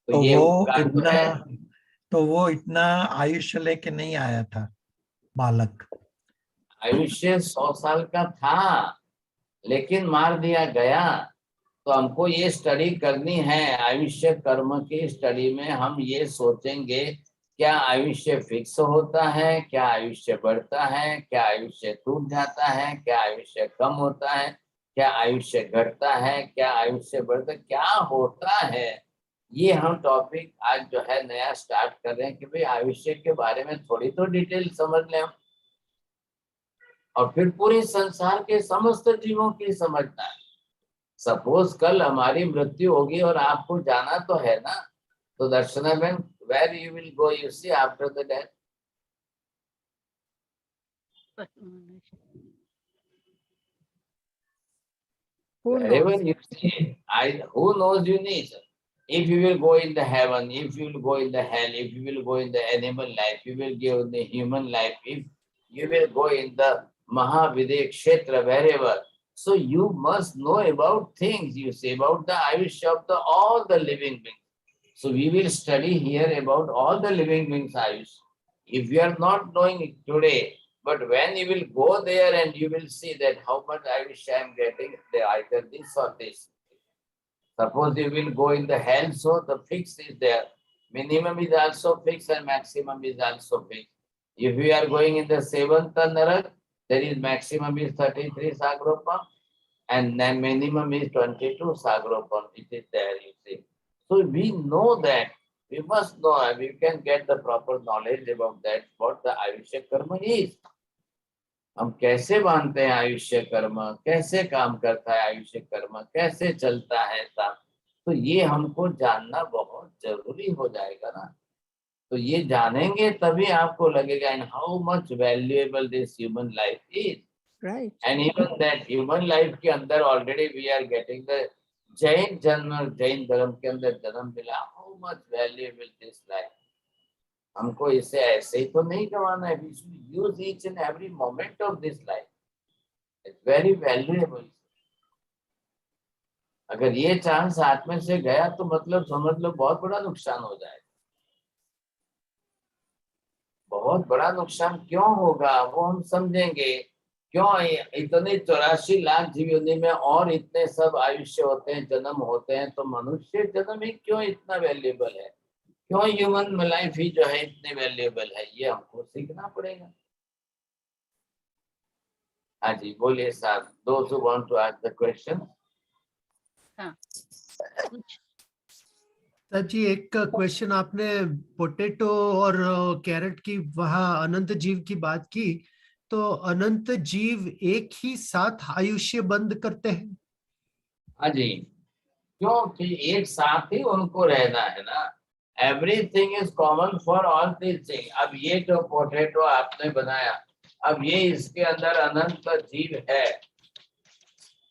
तो ये वो उपकार तो इतना, है। तो वो इतना आयुष्य लेके नहीं आया था बालक। आयुष्य 100 साल का था, लेकिन मार दिया गया, तो हमको ये स्टडी करनी है। आयुष्य कर्म की स्टडी में हम ये सोचेंगे, क्या आयुष्य फिक्स होता है, क्या आयुष्य बढ़ता है, क्या आयुष्य टूट जाता है, क्या आयुष्य कम होता है, क्या आयुष्य घटता है, क्या आयुष्य बढ़ता, क्या होता है। ये हम टॉपिक आज जो है नया स्टार्ट कर रहे हैं कि भाई आयुष्य के बारे में थोड़ी तो डिटेल समझ लें हम, और फिर पूरे संसार के समस्त जीवों की समझना है। सपोज कल हमारी मृत्यु होगी और आपको जाना तो है ना, तो दर्शना बहन, where you will go, you see, after the death? Wherever you see, who knows your nature? If you will go in the heaven, if you will go in the hell, if you will go in the animal life, you will go in the human life, if you will go in the Mahavidya Kshetra, wherever. So you must know about things, you say, about the Ayushya of all the living beings. So we will study here about all the living beings' Ayush. If you are not knowing it today, but when you will go there and you will see that how much Ayush I am getting, either this or this. Suppose you will go in the hell, so the fix is there. Minimum is also fixed and maximum is also fixed. If we are going in the seventh Narak, there is maximum is 33 Sagropam and then minimum is 22 Sagropam. It is there, you see. So we know that, we must know, and we can get the proper knowledge about that, what the Ayushya Karma is. हम कैसे बांधते हैं आयुष्य कर्म, कैसे काम करता है आयुष्य कर्म, कैसे चलता है सब, तो ये हमको जानना बहुत जरूरी हो जाएगा ना। तो ये जानेंगे तभी आपको लगेगा in how much valuable this human life is, Right. And even that human life के अंदर already we are getting the Jain जन्म, जैन धर्म के अंदर जन्म मिला, how much valuable this life. हमको इसे ऐसे ही तो नहीं गंवाना है, we should use each and every moment of this life, it's very valuable. अगर ये चांस हाथ में से गया तो मतलब समझ लो बहुत बड़ा नुकसान हो जाएगा। बहुत बड़ा नुकसान क्यों होगा वो हम समझेंगे। क्यों इतने 84 लाख जीव योनि में और इतने सब आयुष्य होते हैं, जन्म होते हैं, तो मनुष्य जन्म ही क्यों इतना वैल्यूएबल है, क्यों ह्यूमन लाइफ ही जो है इतनी वैल्यूएबल है, ये हमको सीखना पड़ेगा। हाँ जी बोलिए साहब, those who want to ask the question. हाँ सर जी, एक क्वेश्चन आपने पोटैटो और कैरेट की वहाँ अनंत जीव की बात की, तो अनंत जीव एक ही साथ आयुष्य बंद करते हैं? हाँ जी, क्योंकि एक साथ ही उनको रहना है ना। Everything is common for all this thing. अब ये जो पोटैटो आपने बनाया, अब ये इसके अंदर अनंत जीव है।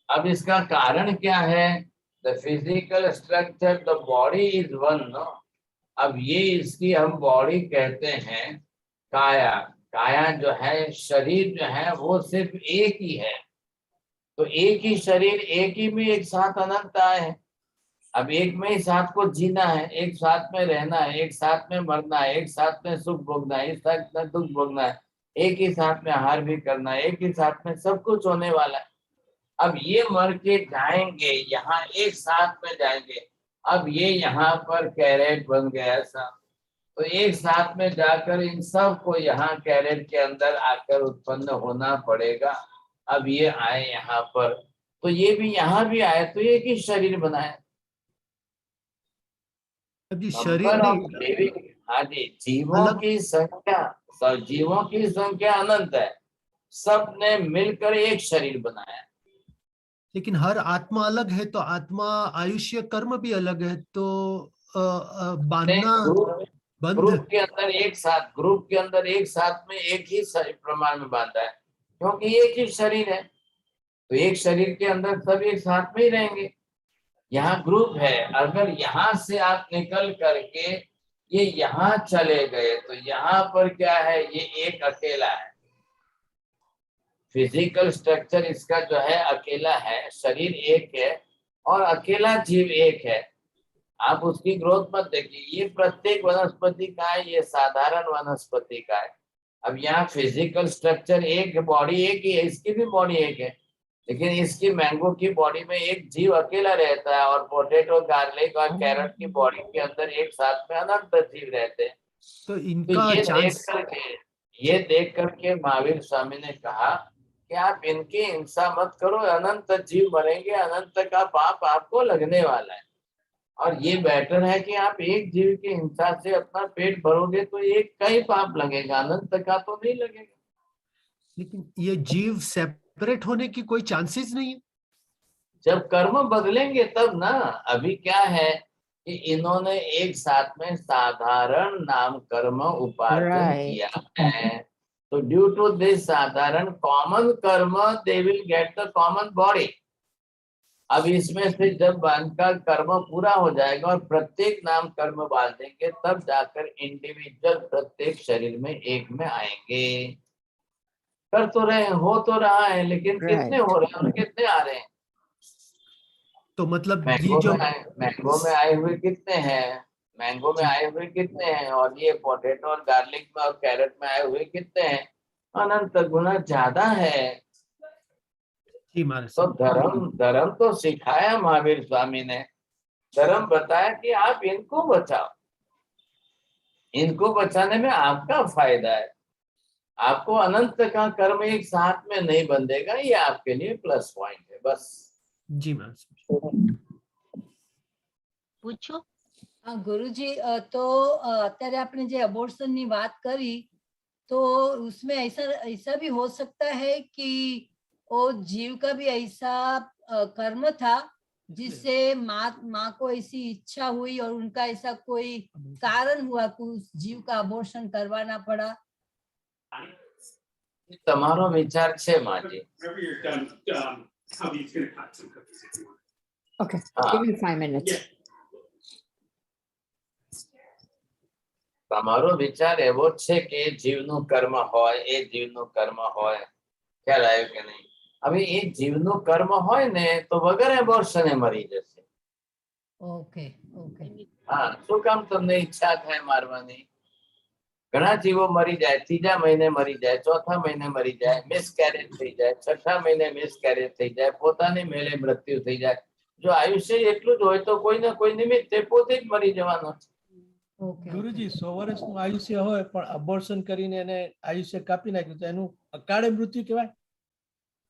अब इसका कारण क्या है? The physical structure, the body is one, no. अब ये इसकी हम बॉडी कहते हैं काया। काया जो है, शरीर जो है वो सिर्फ एक ही है। तो एक ही शरीर, एक ही में एक साथ अनंतता है। अब एक में ही साथ को जीना है, एक साथ में रहना है, एक साथ में मरना है, एक साथ में सुख भोगना है, एक साथ में दुख भोगना है, एक ही साथ में आहार भी करना है, एक ही साथ में सब कुछ होने वाला है। अब ये मर के जाएंगे, यहाँ एक साथ में जाएंगे। अब ये यहाँ पर कैरेट बन गया ऐसा, तो एक साथ में जाकर इन सब को यहाँ कैरेट के अंदर आकर उत्पन्न होना पड़ेगा। अब ये आए यहाँ पर, तो ये भी यहाँ भी आए, तो एक ही शरीर बनाए। अभी शरीर नहीं, हाँ जी, जीवों की संख्या, सब जीवों की संख्या अनंत है, सब ने मिलकर एक शरीर बनाया। लेकिन हर आत्मा अलग है, तो आत्मा आयुष्य कर्म भी अलग है, तो बांधना ग्रुप के अंदर एक साथ, ग्रुप के अंदर एक साथ में एक ही प्रमाण में बांधा है, क्योंकि एक ही शरीर है। तो एक शरीर के अंदर सब एक साथ में ही रहेंगे। यहाँ ग्रुप है, अगर यहाँ से आप निकल करके ये यहाँ चले गए, तो यहाँ पर क्या है, ये एक अकेला है। फिजिकल स्ट्रक्चर इसका जो है अकेला है, शरीर एक है और अकेला जीव एक है। आप उसकी ग्रोथ मत देखिए, ये प्रत्येक वनस्पति का है, ये साधारण वनस्पति का है। अब यहाँ फिजिकल स्ट्रक्चर एक, बॉडी एक ही है, इसकी भी बॉडी एक है। लेकिन इसकी मैंगो की बॉडी में एक जीव अकेला रहता है और पोटैटो, गार्लिक और कैरेट की बॉडी के अंदर एक साथ में अनंत जीव रहते हैं। तो तो इनका चांस ये देख करके महावीर स्वामी ने कहा कि आप इनकी हिंसा मत करो, अनंत जीव मरेंगे, अनंत का पाप आपको लगने वाला है, और ये बेटर है कि आप एक जीव की हिंसा से अपना पेट भरोगे तो एक का ही पाप लगेगा, अनंत का तो नहीं लगेगा। लेकिन ये जीव सेपरेट होने की कोई चांसेस नहीं है। जब कर्म बदलेंगे तब ना। अभी क्या है कि इन्होंने एक साथ में साधारण नाम कर्म उपार्जन किया है, तो ड्यू टू दिस साधारण कॉमन कर्म they will get the common body. अब इसमें से जब बांध का कर्म पूरा हो जाएगा और प्रत्येक नाम कर्म बांधेंगे, तब जाकर इंडिविजुअल प्रत्येक शरीर में एक में आएंगे। कर तो रहे हैं, हो तो रहा है, लेकिन कितने हो रहे हैं और कितने आ रहे हैं? तो मतलब ये मैंगो जो में आए हुए कितने हैं, मैंगो में आए हुए कितने हैं, और ये पोटैटो और गार्लिक में और कैरेट में आए हुए कितने हैं? अनंत गुना ज्यादा है। जी महाराज तो धर्म तो सिखाया महावीर स्वामी ने, धर्म बताया कि आप इनको बचाओ, इनको बचाने में आपका फायदा है, आपको अनंत का कर्म एक साथ में नहीं बंधेगा, ये आपके लिए प्लस पॉइंट है बस। जी महाराज પૂછો गुरुजी तो અત્યારે આપણે જે અબોર્શન ની વાત કરી, तो उसमें ऐसा ऐसा भी हो सकता है कि वो जीव का भी ऐसा कर्म था जिससे माँ को ऐसी इच्छा हुई और उनका ऐसा कोई कारण हुआ कि उस जीव का अबॉर्शन करवाना पड़ा। તમારો વિચાર છે માજી? Whenever you're done, Javi's gonna cut some cookies if you want. Okay, Ah. give me 5 minutes. Yeah. તમારો વિચાર એવો છે કે જીવનું કર્મ હોય, એ જીવનું કર્મ હોય, ખ્યાલ આવ્યો કે નહીં? હવે એ જીવનું કર્મ હોય ને તો વગર એબોર્શને મરી જશે. ओके ओके હા, શું કામ તમને ઈચ્છા થાય મારવાની? ઘણા જીવો મરી જાય, ત્રીજા મહિને મરી જાય, ચોથા મહિને મરી જાય, મિસકેરેજ થઈ જાય, છઠ્ઠા મહિને મિસકેરેજ થઈ જાય, પોતાની મેળે મૃત્યુ થઈ જાય. જો આયુષ્ય એટલું જ હોય તો કોઈ ના કોઈ નિમિત્તે પોતે જ મરી જવાનો છે. ओके ગુરુજી 100 વર્ષનું આયુષ્ય હોય પણ અબોર્શન કરીને એને આયુષ્ય કાપી નાખ્યું તો એનું અકાળે મૃત્યુ કહેવાય?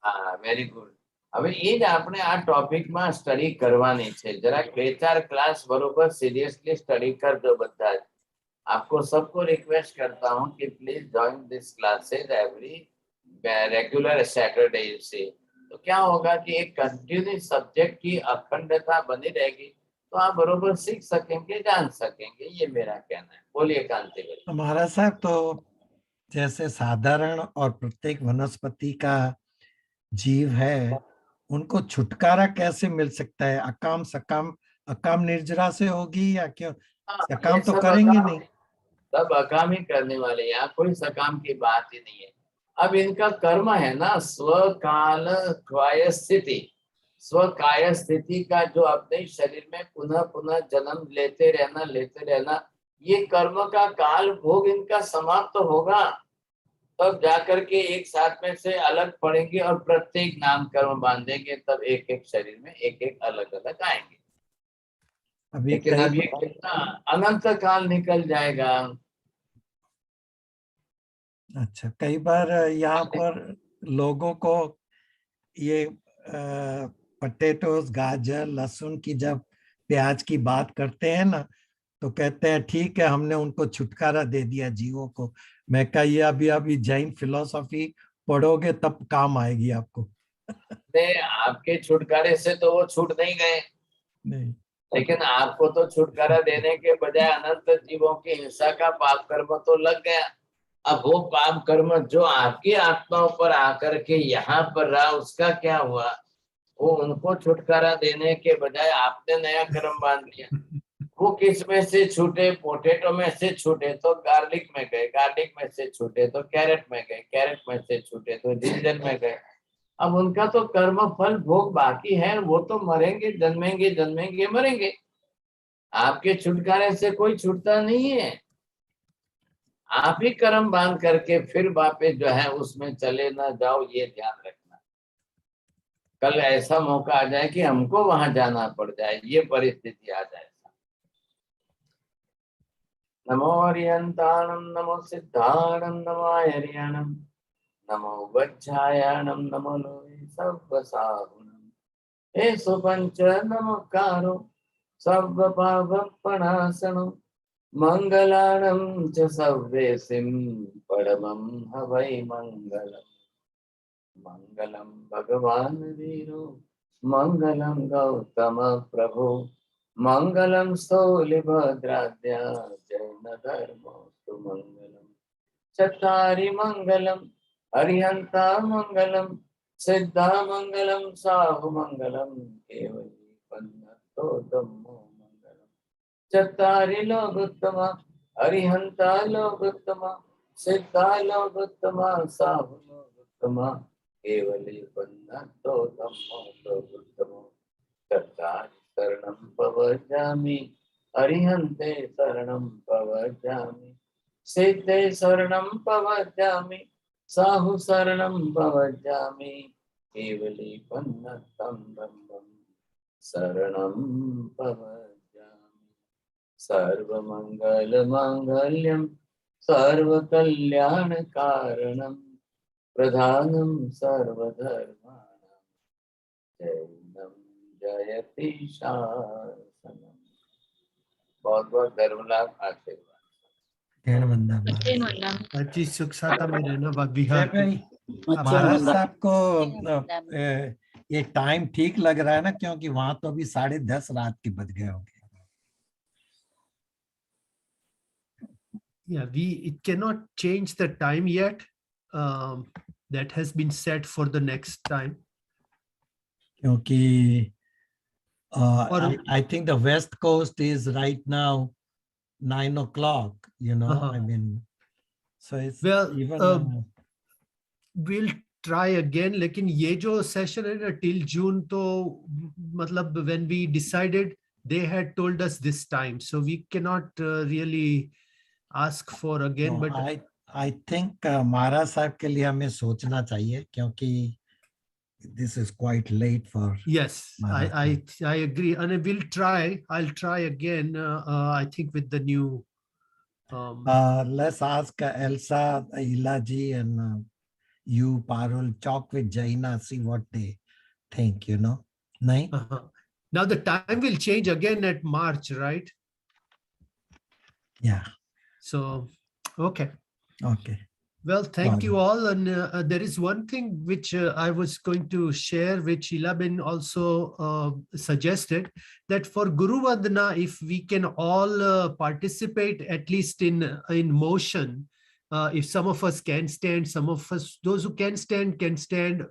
હા, વેરી ગુડ. હવે એ જ આપણે આ ટોપિકમાં સ્ટડી કરવાની છે. જરાક 2-4 ક્લાસ બરોબર સિરિયસલી સ્ટડી કરજો બધા જ. आपको सबको रिक्वेस्ट करता हूँ कि please join this classes every regular Saturday से। तो क्या होगा कि एक कंटिन्यू सब्जेक्ट की अखंडता बनी रहेगी, तो आप बरोबर सीख सकेंगे, जान सकेंगे, ये मेरा कहना है। बोलिए कांति भाई। महाराज साहब, तो जैसे साधारण और प्रत्येक वनस्पति का जीव है, उनको छुटकारा कैसे मिल सकता है? अकाम सकाम, अकाम निर्जरा से होगी या क्यों? सकाम ये तो सब करेंगे अकाम- नहीं। सब अकाम ही करने वाले, यहाँ कोई सकाम की बात ही नहीं है। अब इनका कर्म है ना स्वकाल काय स्थिति, स्वकाय स्थिति का जो अपने शरीर में पुनः पुनः जन्म लेते रहना, ये कर्म का काल भोग इनका समाप्त तो होगा, तब जाकर के एक साथ में से अलग पड़ेंगे और प्रत्येक नाम कर्म बांधेंगे, तब एक एक शरीर में एक एक अलग अलग आएंगे। अभी लेकिन कई अब ये कितना अनंत काल निकल जाएगा। अच्छा, कई बार यहाँ पर लोगों को ये पटेटोस, गाजर, लहसुन की जब प्याज की बात करते हैं ना, तो कहते हैं ठीक है, हमने उनको छुटकारा दे दिया जीवों को। मैं कहा ये अभी जैन फिलोसॉफी पढ़ोगे तब काम आएगी आपको। आपके छुटकारे से तो वो छूट नहीं गए, नहीं, लेकिन आपको तो छुटकारा देने के बजाय अनंत जीवों की हिंसा का पाप कर्म तो लग गया। अब वो पाप कर्म जो आपकी आत्माओं पर आकर के यहाँ पर रहा, उसका क्या हुआ? वो उनको छुटकारा देने के बजाय आपने नया कर्म बांध लिया। वो किस में से छूटे? पोटैटो में से छूटे तो गार्लिक में गए, गार्लिक में से छूटे तो कैरेट में गए, कैरेट में से छूटे तो जिंजर में गए। अब उनका तो कर्म फल भोग बाकी है, वो तो मरेंगे, जन्मेंगे जन्मेंगे मरेंगे। आपके छुटकारे से कोई छूटता नहीं है। आप ही कर्म बांध करके फिर वापस जो है उसमें चले ना जाओ, ये ध्यान रखना। कल ऐसा मौका आ जाए कि हमको वहां जाना पड़ जाए, ये परिस्थिति आ जाए। नमो हरियंताणं नमो सिद्धाणं नमो हरियाणं नमो वज्रायणं नमो लोहे सर्वसाहुणं हे सुपंच नमोकारो सर्वपापप्रणाशनं मंगलानं च सर्वेसिं परमं हवै मंगलम् मंगलम भगवान वीरो मंगलम गौतम प्रभु मंगलम स्थूलिभद्राद्या जैन धर्मोस्तु मंगलम चत्तारि मंगलम अरिहंता मंगलम सिद्धा मंगलम साहु मंगलम केवली पन्नतो धम्मो मंगलम चत्तारि लोकोत्तम अरिहंता लोकोत्तम सिद्धा लोकोत्तम साहु लोकोत्तम केवली पन्नतो धम्मो लोकोत्तमो चत्तारि शरणं प्रव्रजामि अरिहन्ते शरणं प्रव्रजामि सिद्धे शरणं प्रव्रजामि साहु शरणं प्रव्रजामि केवली पन्नतं ब्रह्मं शरणं प्रव्रजामि सर्वमङ्गलमाङ्गल्यं सर्वकल्याणकारणं प्रधानं सर्वधर्माणां जैनं जयति शासनम्। बहुत बहुत धर्मलाभ आशीर्वाद। जैन वंदना अच्छी सुख साता में रहना बिहार भाई। महाराज साहब को ये टाइम ठीक लग रहा है ना, क्योंकि वहां तो अभी 10:30 रात के बज गए होंगे। Yeah, it cannot change the time yet. That has been set for the next time. क्योंकि I think the West Coast is right now 9 o'clock. You know, I mean, so it's even. We'll try again. लेकिन ये जो session है ना till June, तो मतलब when we decided, they had told us this time, so we cannot really ask for again. No, but I think महाराज साहब के लिए हमें सोचना चाहिए, क्योंकि this is quite late for. Yes, I agree, and we'll try. I'll try again. I think with the new. Let's ask Elsa, Ilaji, and you, Parul, talk with Jaina, see what they think. You know, nahin? Now the time will change again at March, right? Yeah. So, okay. Okay. Well, thank you all. And there is one thing which I was going to share, which Ilabin also suggested, that for Guru Vandana, if we can all participate at least in motion, if some of us can stand, some of us, those who can stand,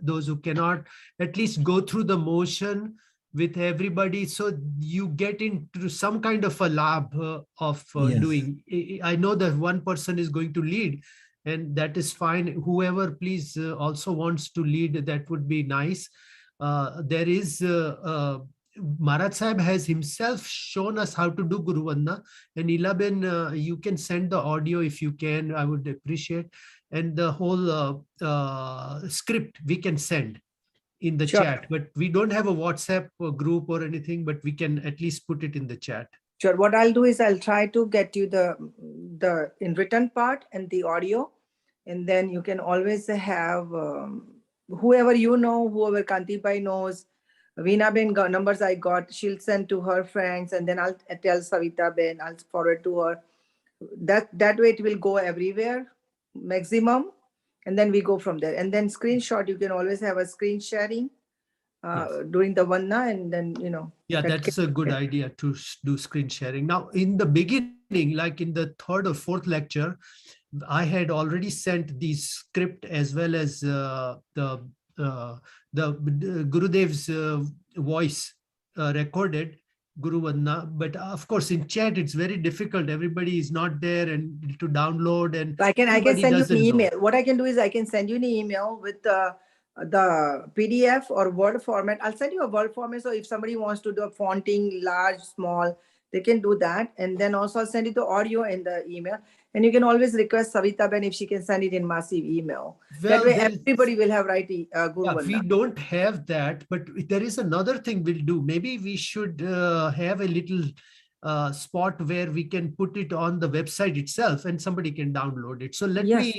those who cannot, at least go through the motion with everybody, so you get into some kind of a lab of doing. I know that one person is going to lead, and that is fine. Whoever please also wants to lead, that would be nice. There is Maharaj Sahib has himself shown us how to do Guru Vandana, and Ilaben, you can send the audio if you can, I would appreciate, and the whole script we can send in the chat, but we don't have a WhatsApp group or anything, but we can at least put it in the chat. Sure. What I'll do is I'll try to get you the in written part and the audio, and then you can always have whoever you know, whoever Kantibai knows, Veena Ben numbers I got, she'll send to her friends, and then I'll tell Savita Ben, I'll forward to her. That way it will go everywhere, maximum, and then we go from there. And then screenshot, you can always have a screen sharing during the Vandana, and then, you know. Yeah, that's a good idea to do screen sharing. Now, in the beginning, like in the 3rd or 4th lecture, I had already sent the script as well as the Gurudev's voice recorded Guru Vandana, but of course in chat it's very difficult. Everybody is not there, and to download, and I can send you an email. What I can do is I can send you an email with the PDF or Word format. I'll send you a Word format, so if somebody wants to do a fonting large, small, they can do that. And then also I'll send you the audio in the email, And you can always request Savita Ben if she can send it in massive email. Well, That way there is- everybody will have right Guru Yeah, Vanda. we don't have that, but there is another thing we'll do. Maybe we should have a little spot where we can put it on the website itself and somebody can download it. So let Yes. me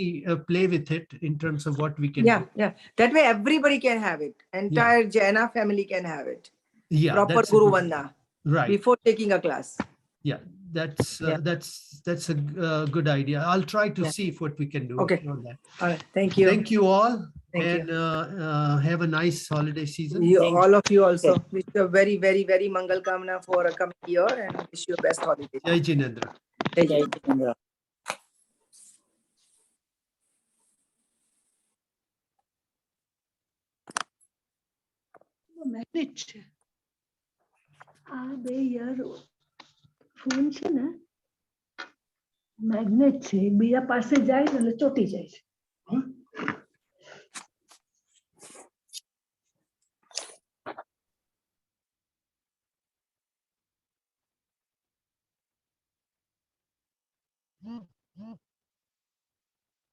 play with it in terms of what we can Yeah, do. yeah. That way everybody can have it. Entire Jaina family can have it. Yeah, Proper that's a Guru good- Vanda Right. before taking a class. Yeah, that's Yeah. that's a good idea. I'll try to Yeah. see what we can do Okay. on that. All right. Thank you. Thank you all, Thank you. and have a nice holiday season. All of you also. Wish you a very, very, very Mangal Kamna for a coming year and wish you best holiday. Jai Jinendra. Jai Jinendra. Magnet છે આ બે યાર ફોન છે ને મેગ્નેટ છે બીજા પાસે જાય એટલે ચોટી જાય છે